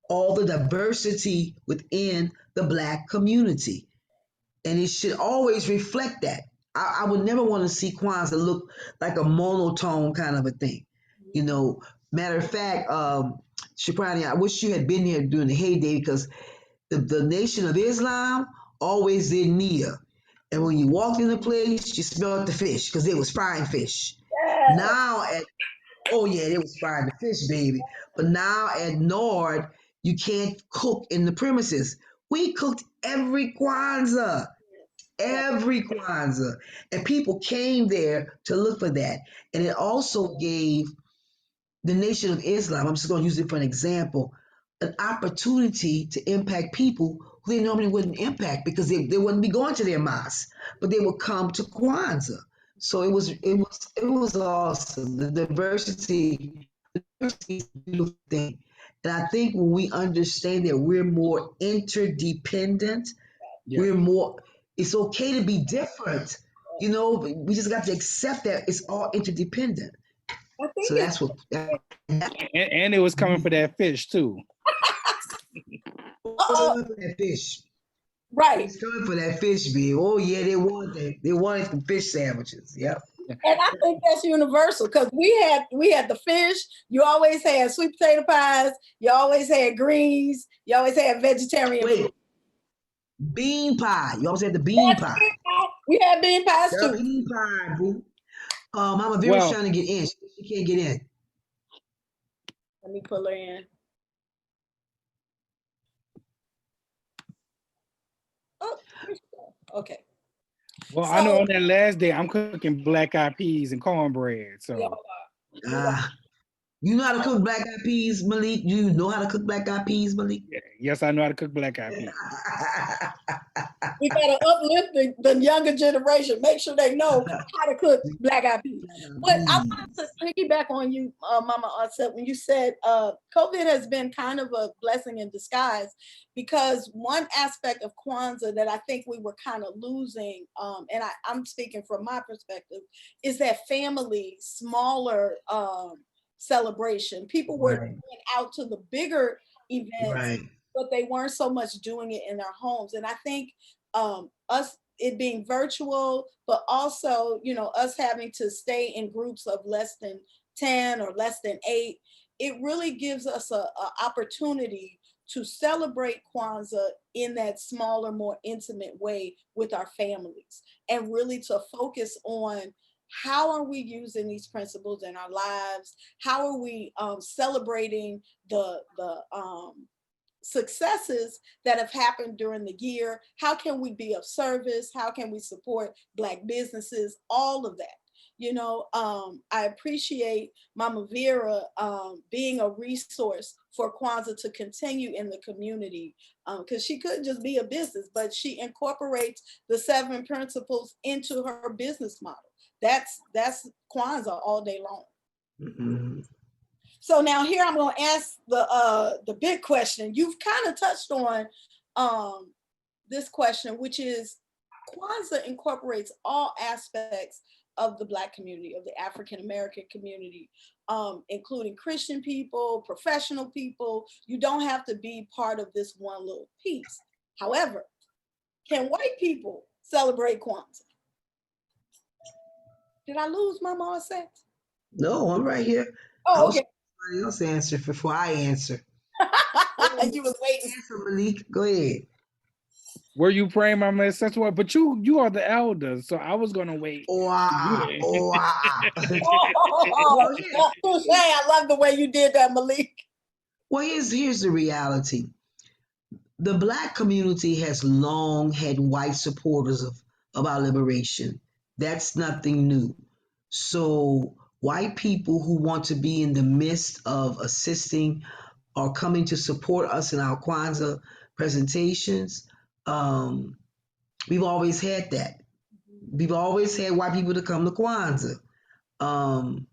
all the diversity within the Black community. And it should always reflect that. I would never want to see Kwanzaa look like a monotone kind of a thing. Matter of fact, Shukrani, I wish you had been here during the heyday because the Nation of Islam always did Nia. And when you walked in the place, you smelled the fish because it was frying fish. Yes. Oh yeah, they was frying the fish, baby. But now at Nord, you can't cook in the premises. We cooked Yeah. every Kwanzaa, and people came there to look for that. And it also gave the Nation of Islam, I'm just going to use it for an example, an opportunity to impact people who they normally wouldn't impact because they wouldn't be going to their mosque, but they would come to Kwanzaa. So it was awesome. The diversity is a beautiful thing. And I think when we understand that we're more interdependent, Yeah. we're more, it's okay to be different. We just got to accept that it's all interdependent. I think So it's that's what And it was coming for that fish too. uh, that fish. right. It's coming for that fish, babe. Oh yeah, they want that. They wanted some fish sandwiches. Yep. And I think that's universal because we had the fish. You always had sweet potato pies. You always had greens. You always had vegetarian food. Wait, bean pie. You always had the bean pie. We had bean pies Yep, too. bean pie, boo. Mama Vera's Well, trying to get in. She can't get in. Let me pull her in. Oh, okay. I know So on that last day I'm cooking black eyed peas and cornbread. So Ah, you know how to cook black eyed peas, Malik? You know how to cook black eyed peas, Malik? yes, I know how to cook black eyed peas. we gotta uplift the younger generation. Make sure they know how to cook black eyed peas. But I wanted to piggyback on you, Mama Ausettua, when you said COVID has been kind of a blessing in disguise because one aspect of Kwanzaa that I think we were kind of losing, and I'm speaking from my perspective, is that family, smaller celebration. People were Right. going out to the bigger events, Right. but they weren't so much doing it in their homes. And I think us it being virtual, but also, us having to stay in groups of less than 10 or less than 8, it really gives us a opportunity to celebrate Kwanzaa in that smaller, more intimate way with our families and really to focus on how are we using these principles in our lives? How are we celebrating the successes that have happened during the year? How can we be of service? How can we support Black businesses? All of that. I appreciate Mama Vera being a resource for Kwanzaa to continue in the community because she couldn't just be a business, but she incorporates the 7 principles into her business model. That's Kwanzaa all day long. Mm-hmm. So now here I'm going to ask the big question. You've kind of touched on this question, which is Kwanzaa incorporates all aspects of the Black community, of the African American community, including Christian people, professional people. You don't have to be part of this one little piece. However, can white people celebrate Kwanzaa? Did I lose my Ausettua? No, I'm right here. I Oh, was okay. somebody else answer before I answer. You was waiting. Answer, Malik. Go ahead. Were you praying, Mama Ausettua? But you are the elder, so I was gonna wait. Oh, Oh, I love the way you did that, Malik. Well, here's the reality. The Black community has long had white supporters of our liberation. That's nothing new. So white people who want to be in the midst of assisting or coming to support us in our Kwanzaa presentations, we've always had that. We've always had white people to come to Kwanzaa. Um,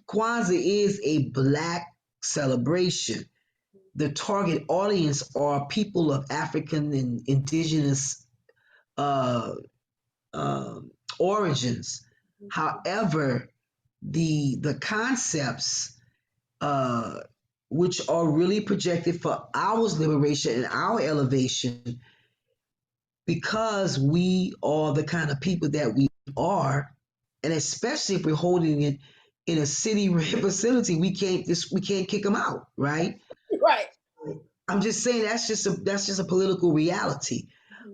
Kwanzaa is a Black celebration. The target audience are people of African and indigenous uh, origins. However, the concepts which are really projected for our liberation and our elevation, because we are the kind of people that we are, and especially if we're holding it in a city facility, we can't kick them out, right? Right. I'm just saying that's just a political reality.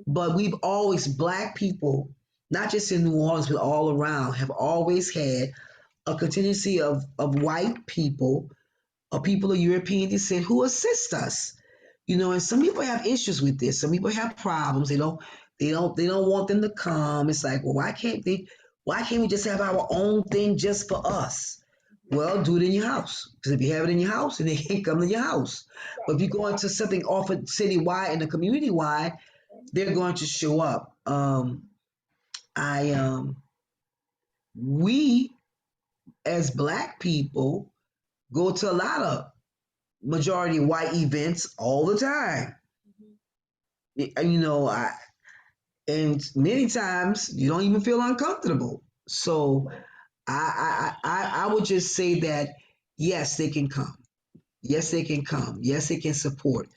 But we've always, Black people, not just in New Orleans but all around, have always had a contingency of white people or people of European descent who assist us. And some people have issues with this. Some people have problems. They don't want them to come. It's like, well, why can't we just have our own thing just for us? Well, do it in your house. Because if you have it in your house, then they can't come to your house. But if you go into something offered citywide and a community wide, they're going to show up. We as Black people go to a lot of majority white events all the time. And many times you don't even feel uncomfortable. So I would just say that yes, they can come. Yes, they can come. Yes, they can support.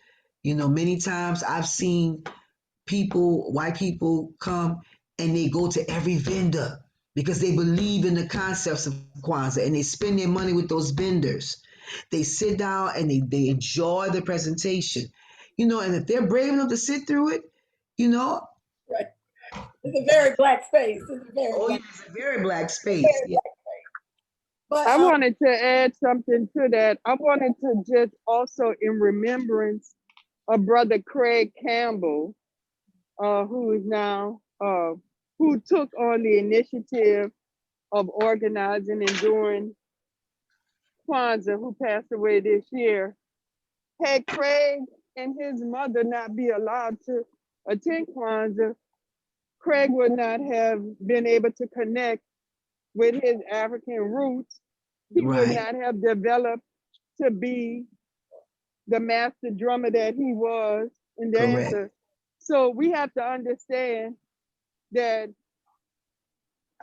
Many times I've seen white people come and they go to every vendor because they believe in the concepts of Kwanzaa and they spend their money with those vendors. They sit down and they enjoy the presentation. And if they're brave enough to sit through it, Right. It's a very Black space. It's a very Black space. Yeah. But I wanted to add something to that. I wanted to just also in remembrance of Brother Craig Campbell, who is now, who took on the initiative of organizing and doing Kwanzaa, who passed away this year. Had Craig and his mother not be allowed to attend Kwanzaa, Craig would not have been able to connect with his African roots. He would not have developed to be the master drummer that he was and dancer. Correct. So we have to understand that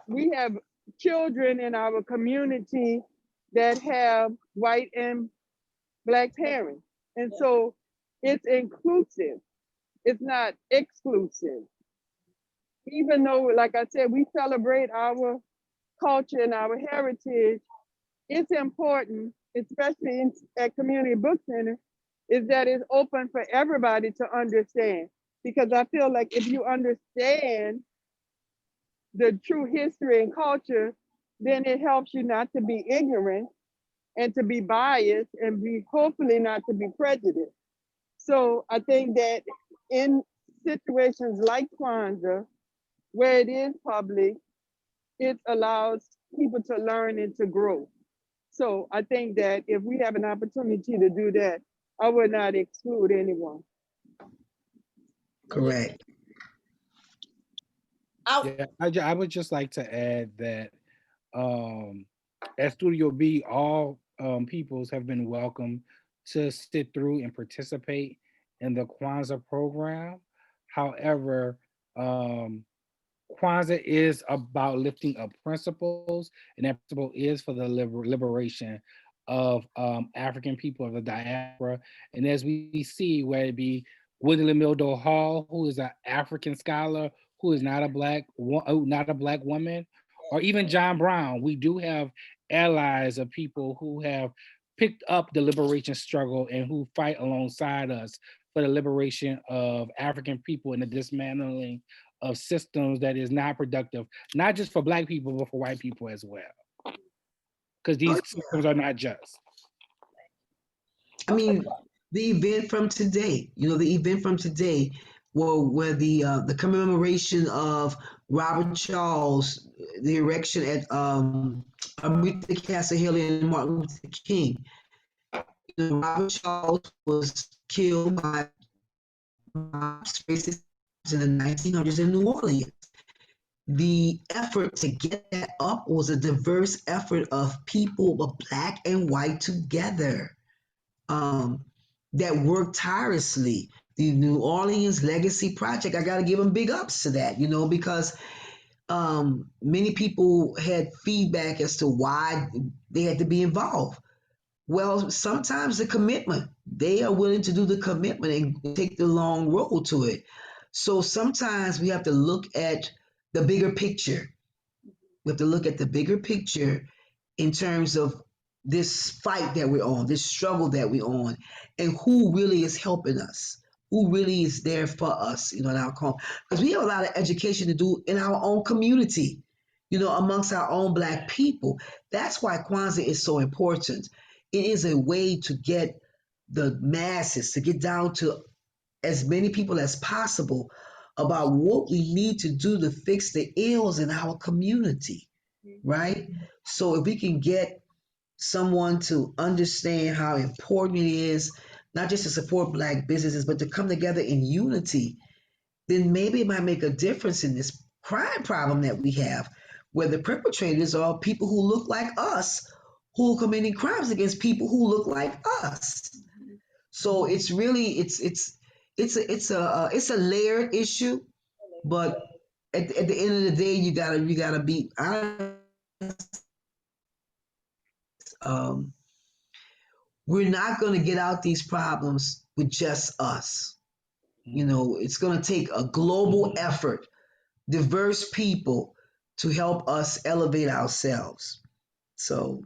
we have children in our community that have white and Black parents. And so it's inclusive. It's not exclusive. Even though, like I said, we celebrate our culture and our heritage, it's important, especially at Community Book Center, is that it's open for everybody to understand. Because I feel like if you understand the true history and culture, then it helps you not to be ignorant and to be biased and be hopefully not to be prejudiced. So I think that in situations like Kwanzaa, where it is public, it allows people to learn and to grow. So I think that if we have an opportunity to do that, I would not exclude anyone. Correct. Yeah, I would just like to add that at Studio B, all peoples have been welcome to sit through and participate in the Kwanzaa program. However, Kwanzaa is about lifting up principles, and that principle is for the liberation of African people of the diaspora. And as we see, whether it be William Mildo Hall, who is an African scholar, who is not a black woman, or even John Brown, we do have allies of people who have picked up the liberation struggle and who fight alongside us for the liberation of African people and the dismantling of systems that is not productive, not just for Black people, but for white people as well. Because these systems are not just. I mean, the event from today, where the commemoration of Robert Charles, the erection at Aretha Castle Hill and Martin Luther King. Robert Charles was killed by racists in the 1900s in New Orleans. The effort to get that up was a diverse effort of people, both Black and white together, that worked tirelessly. The New Orleans Legacy Project, I got to give them big ups to that, because many people had feedback as to why they had to be involved. Well, sometimes the commitment, they are willing to do the commitment and take the long road to it. So sometimes we have to look at the bigger picture. We have to look at the bigger picture in terms of this fight that we're on, this struggle that we're on, and who really is helping us, who really is there for us, in our because we have a lot of education to do in our own community. amongst our own Black people. That's why Kwanzaa is so important. It is a way to get the masses, to get down to as many people as possible about what we need to do to fix the ills in our community, right? So if we can get someone to understand how important it is, not just to support Black businesses, but to come together in unity, then maybe it might make a difference in this crime problem that we have, where the perpetrators are people who look like us, who are committing crimes against people who look like us. So it's really it's a layered issue, but at the end of the day, you gotta be honest. Um, we're not going to get out these problems with just us. It's going to take a global effort, diverse people to help us elevate ourselves. So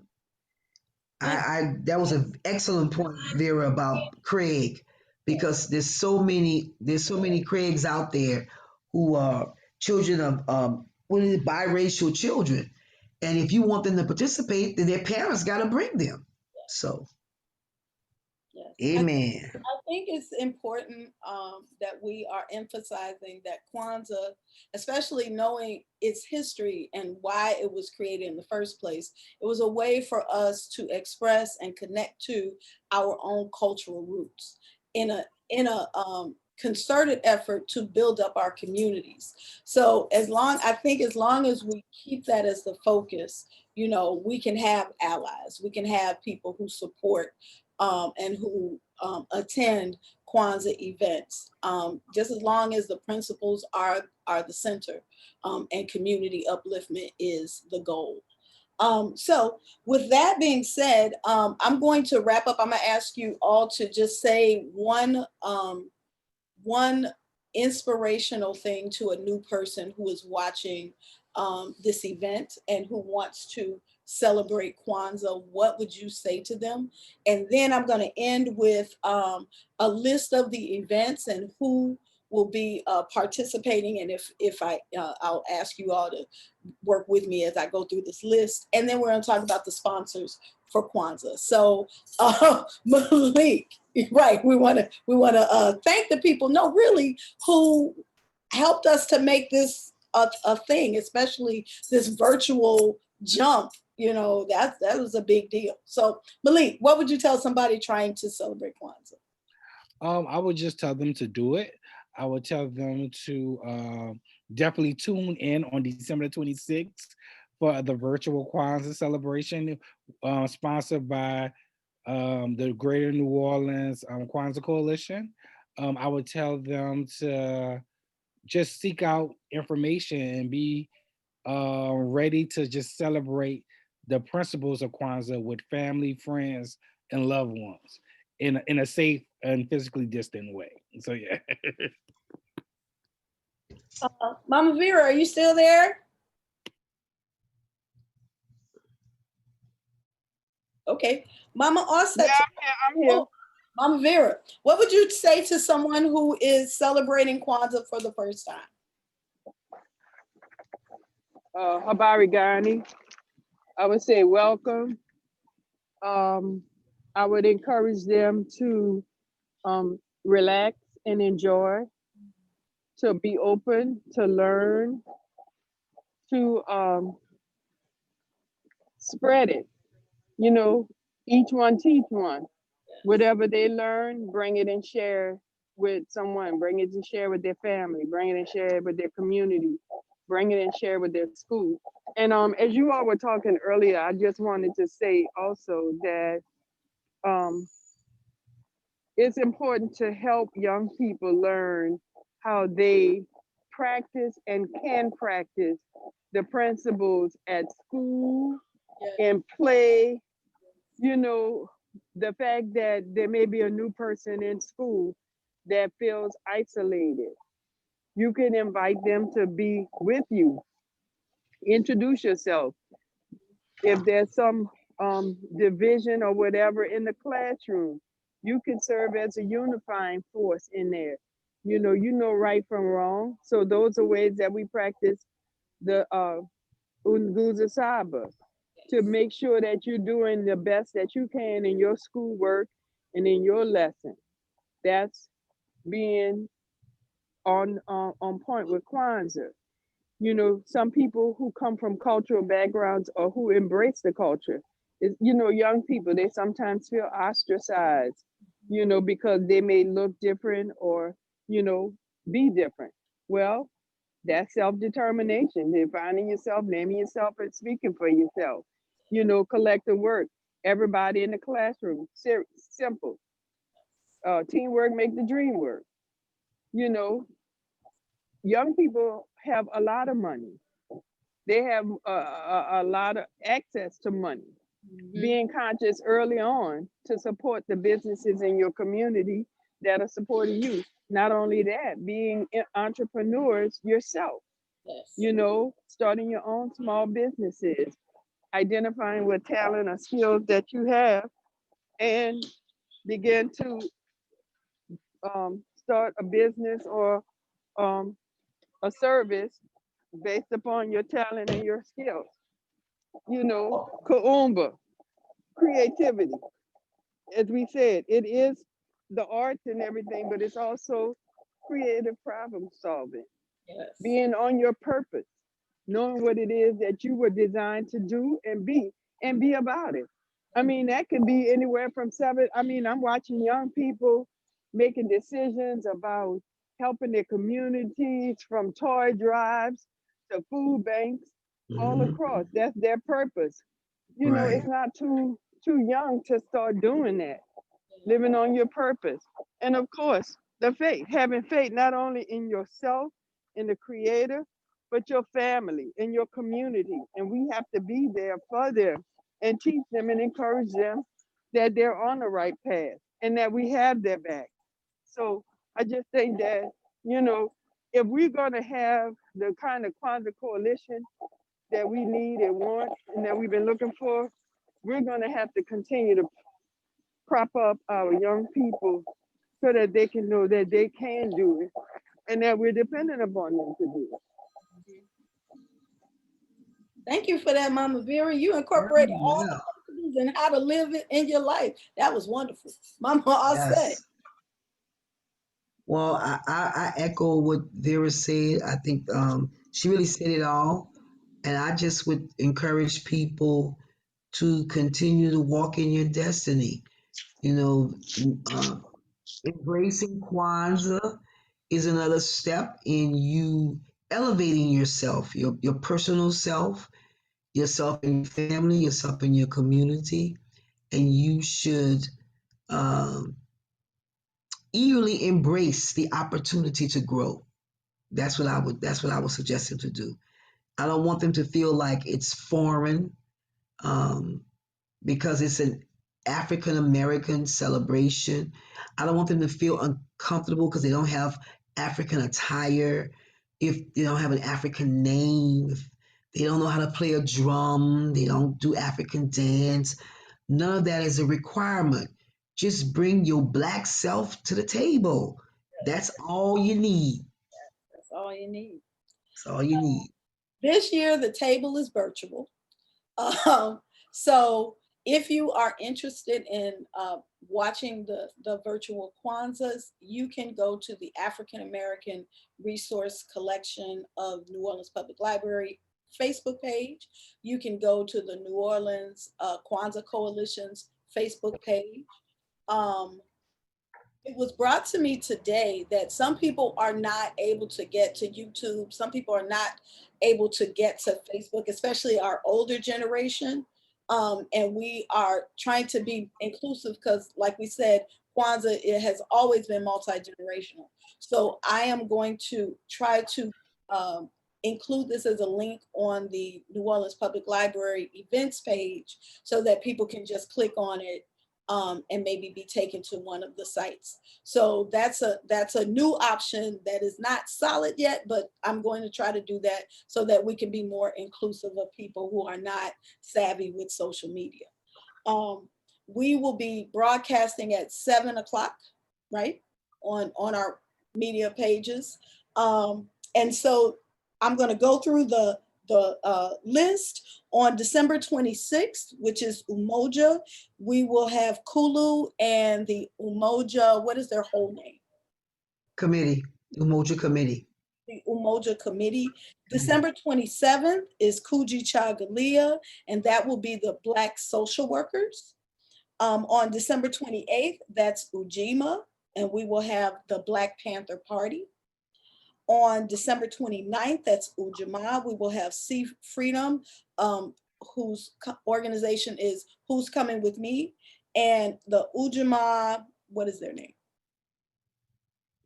I that was an excellent point, Vera, about Craig, because there's so many Craigs out there who are children of biracial children, and if you want them to participate, then their parents got to bring them. So, Yes. amen. I think it's important that we are emphasizing that Kwanzaa, especially knowing its history and why it was created in the first place, it was a way for us to express and connect to our own cultural roots in a concerted effort to build up our communities. So I think as long as we keep that as the focus, we can have allies, we can have people who support and who attend Kwanzaa events, just as long as the principles are the center and community upliftment is the goal. So with that being said, I'm going to wrap up. I'm going to ask you all to just say one inspirational thing to a new person who is watching this event and who wants to celebrate Kwanzaa. What would you say to them? And then I'm going to end with a list of the events and who will be participating. And if I'll ask you all to work with me as I go through this list. And then we're going to talk about the sponsors for Kwanzaa. So Malik, right, we want to thank the people, no, really, who helped us to make this a thing, especially this virtual jump. That was a big deal. So Malik, what would you tell somebody trying to celebrate Kwanzaa? I would just tell them to do it. I would tell them to definitely tune in on December 26th for the virtual Kwanzaa celebration, sponsored by the Greater New Orleans Kwanzaa Coalition. I would tell them to just seek out information and be ready to just celebrate the principles of Kwanzaa with family, friends, and loved ones in a safe and physically distant way. So yeah. Mama Vera, are you still there? Okay, Mama Ausettua. Yeah, I'm here. Mama Vera, what would you say to someone who is celebrating Kwanzaa for the first time? Habari Gani. I would say welcome. I would encourage them to relax and enjoy, to be open, to learn, to spread it. Each one teach one. Whatever they learn, bring it and share with someone. Bring it and share with their family. Bring it and share with their community. Bring it and share with their school. And as you all were talking earlier, I just wanted to say also that it's important to help young people learn how they practice and can practice the principles at school and play. The fact that there may be a new person in school that feels isolated. You can invite them to be with you. Introduce yourself. If there's some division or whatever in the classroom, you can serve as a unifying force in there. You know right from wrong. So those are ways that we practice the Unguzasaba, to make sure that you're doing the best that you can in your schoolwork and in your lesson. That's being on point with Kwanzaa. You know, some people who come from cultural backgrounds or who embrace the culture, is, you know, young people, they sometimes feel ostracized, you know, because they may look different or, you know, be different. Well, that's self-determination. They're finding yourself, naming yourself, and speaking for yourself. You know, collective work. Everybody in the classroom. Simple. Teamwork make the dream work. You know, young people have a lot of money. They have a lot of access to money. Being conscious early on to support the businesses in your community that are supporting you. Not only that, being entrepreneurs yourself. Yes. You know, starting your own small businesses, identifying what talent or skills that you have, and begin to start a business or a service based upon your talent and your skills. You know, Kaumba, creativity. As we said, it is the arts and everything, but it's also creative problem solving. Yes. Being on your purpose, knowing what it is that you were designed to do and be about it. I mean, that could be anywhere from I'm watching young people making decisions about helping their communities, from toy drives to food banks all across. That's their purpose. You know, Right. it's not too young to start doing that, living on your purpose. And of course, the faith, having faith not only in yourself, in the creator, but your family, in your community. And we have to be there for them and teach them and encourage them that they're on the right path and that we have their back. So I just think that, you know, if we're going to have the kind of Kwanzaa coalition that we need and want and that we've been looking for, we're going to have to continue to prop up our young people so that they can know that they can do it and that we're dependent upon them to do it. Thank you for that, Mama Vera. You incorporated all the Yeah. principles and how to live it in your life. That was wonderful. Mama Ausettua. Yes. Well, I echo what Vera said. I think she really said it all. And I just would encourage people to continue to walk in your destiny. You know, embracing Kwanzaa is another step in you elevating yourself, your personal self, yourself in your family, yourself in your community. And you should um, eagerly embrace the opportunity to grow. That's what I would suggest them to do. I don't want them to feel like it's foreign, um, because it's an African American celebration. I don't want them to feel uncomfortable because they don't have African attire, if they don't have an African name, if they don't know how to play a drum, they don't do African dance. None of that is a requirement. Just bring your Black self to the table. That's all you need. That's all you need. That's all you need. This year, the table is virtual. So if you are interested in watching the virtual Kwanzaas, you can go to the African American Resource Collection of New Orleans Public Library Facebook page. You can go to the New Orleans Kwanzaa Coalition's Facebook page. It was brought to me today that some people are not able to get to YouTube. Some people are not able to get to Facebook, especially our older generation. And we are trying to be inclusive because, like we said, Kwanzaa, it has always been multi-generational. So I am going to try to include this as a link on the New Orleans Public Library events page so that people can just click on it and maybe be taken to one of the sites. So that's a new option that is not solid yet, but I'm going to try to do that so that we can be more inclusive of people who are not savvy with social media. We will be broadcasting at 7 o'clock, right, on our media pages. And so I'm going to go through the list. On December 26th, which is Umoja, we will have Kulu and the Umoja, what is their whole name? Committee, Umoja Committee. The Umoja Committee. December 27th is Kuji Chagalia, and that will be the Black social workers. On December 28th, that's Ujima, and we will have the Black Panther Party. On December 29th, that's Ujima, we will have Sea Freedom, whose organization is Who's Coming With Me, and the Ujima, what is their name?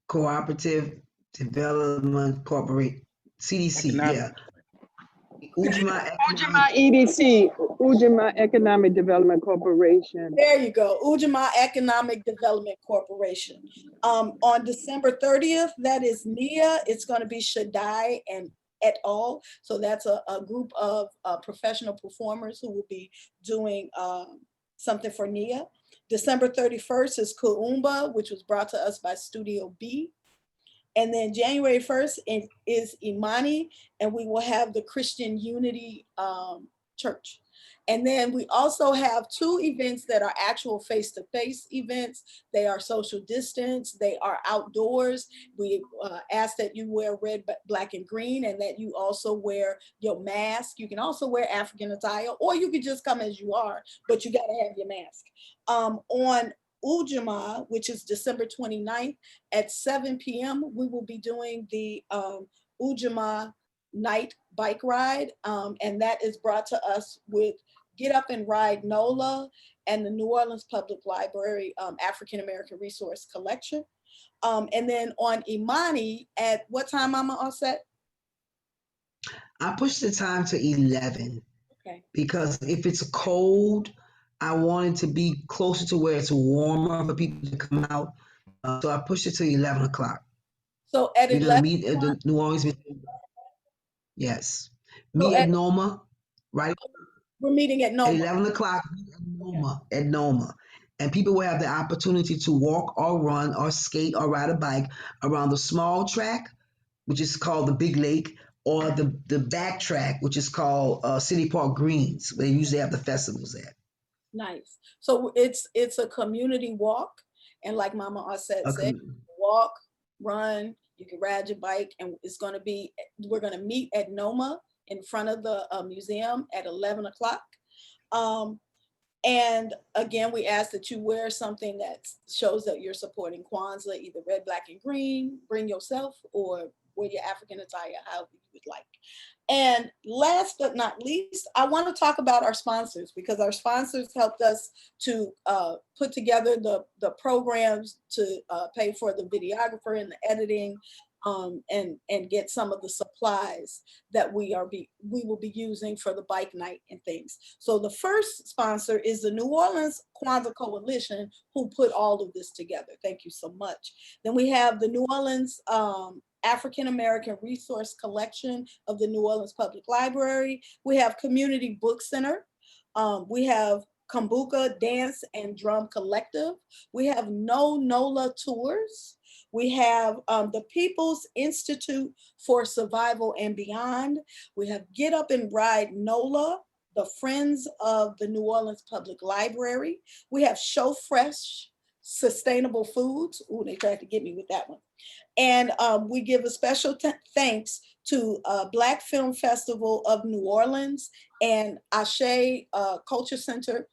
Cooperative Development Corporate, CDC, yeah. Ujima EDC, Ujima Economic Development Corporation. There you go, Ujima Economic Development Corporation. On December 30th, that is NIA. It's going to be Shaddai and et al. So that's a group of professional performers who will be doing something for NIA. December 31st is Kuumba, which was brought to us by Studio B. And then January 1st is Imani, and we will have the Christian Unity Church. And then we also have 2 events that are actual face-to-face events. They are social distance, they are outdoors. We ask that you wear red, black, and green, and that you also wear your mask. You can also wear African attire, or you can just come as you are, but you gotta have your mask. On Ujima, which is December 29th at 7 p.m., we will be doing the Ujima night bike ride, and that is brought to us with Get Up and Ride Nola and the New Orleans Public Library African American Resource Collection. And then on Imani, at what time, Mama Auset? I pushed the time to 11. Okay. Because if it's cold, I want it to be closer to where it's warmer for people to come out. So I pushed it to 11 o'clock. So at We're 11 gonna meet at the New Orleans. Yes. Meet at Noma, right? We're meeting at Noma. At 11 o'clock at Noma. And people will have the opportunity to walk or run or skate or ride a bike around the small track, which is called the Big Lake, or the back track, which is called City Park Greens, where they usually have the festivals at. Nice. So it's a community walk. And like Mama Auset said, walk, run, you can ride your bike, and we're gonna meet at Noma in front of the museum at 11 o'clock. And again, we ask that you wear something that shows that you're supporting Kwanzaa, either red, black, and green, bring yourself, or wear your African attire, however you would like. And last but not least, I want to talk about our sponsors, because our sponsors helped us to put together the programs to pay for the videographer and the editing, and get some of the supplies that we will be using for the bike night and things. So the first sponsor is the New Orleans Kwanzaa Coalition, who put all of this together. Thank you so much. Then we have the New Orleans African American Resource Collection of the New Orleans Public Library. We have Community Book Center. We have Kombucha Dance and Drum Collective. We have NOLA Tours. We have the People's Institute for Survival and Beyond. We have Get Up and Ride NOLA, the Friends of the New Orleans Public Library. We have Show Fresh Sustainable Foods. Ooh, they tried to get me with that one. And we give a special thanks to Black Film Festival of New Orleans and Ashe Culture Center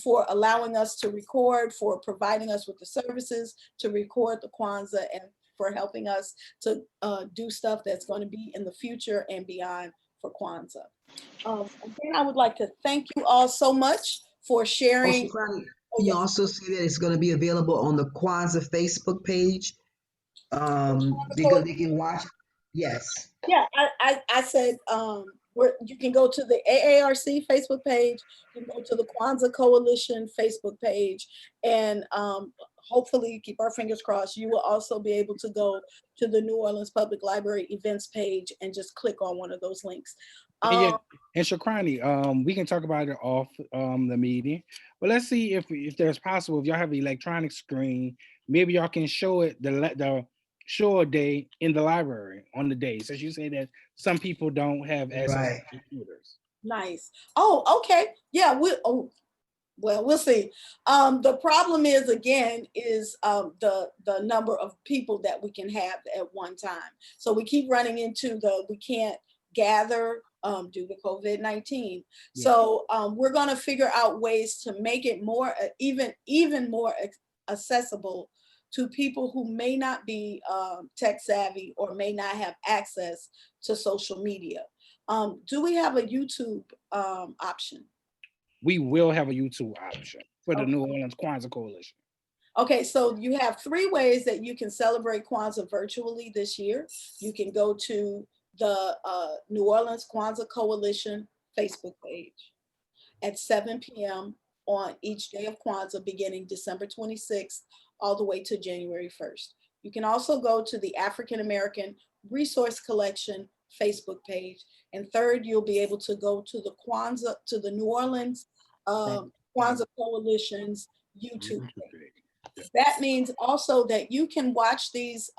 for allowing us to record, for providing us with the services to record the Kwanzaa, and for helping us to do stuff that's going to be in the future and beyond for Kwanzaa. Again, I would like to thank you all so much for sharing. Can you also say that it's going to be available on the Kwanzaa Facebook page? They can watch. Yes. Yeah, I said you can go to the AARC Facebook page, you can go to the Kwanzaa Coalition Facebook page, and hopefully, keep our fingers crossed, you will also be able to go to the New Orleans Public Library events page and just click on one of those links. And Shukrani, we can talk about it off the meeting, but let's see if there's possible, if y'all have an electronic screen, maybe y'all can show it sure day in the library on the day. So you say that some people don't have access Right. to computers. Nice. Oh, okay. Yeah, well, we'll see. The problem is, again, the number of people that we can have at one time. So we keep running into we can't gather due to COVID-19. Yeah. So we're going to figure out ways to make it more, even more accessible to people who may not be tech savvy or may not have access to social media. Do we have a YouTube option? We will have a YouTube option for the Okay. New Orleans Kwanzaa Coalition. Okay, so you have 3 ways that you can celebrate Kwanzaa virtually this year. You can go to the New Orleans Kwanzaa Coalition Facebook page at 7 p.m. on each day of Kwanzaa, beginning December 26th, all the way to January 1st. You can also go to the African American Resource Collection Facebook page. And third, you'll be able to go to the New Orleans Kwanzaa Coalition's YouTube page. That means also that you can watch these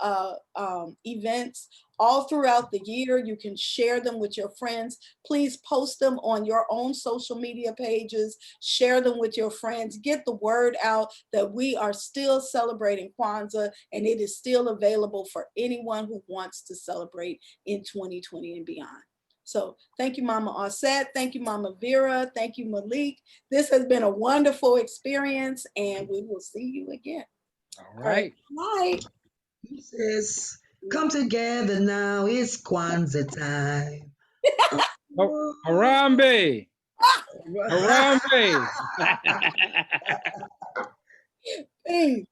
events all throughout the year. You can share them with your friends. Please post them on your own social media pages. Share them with your friends. Get the word out that we are still celebrating Kwanzaa, and it is still available for anyone who wants to celebrate in 2020 and beyond. So thank you, Mama Ausettua. Thank you, Mama Vera. Thank you, Malik. This has been a wonderful experience, and we will see you again. All right. Bye. He says, come together now. It's Kwanzaa time. Harambe. Harambe. Peace.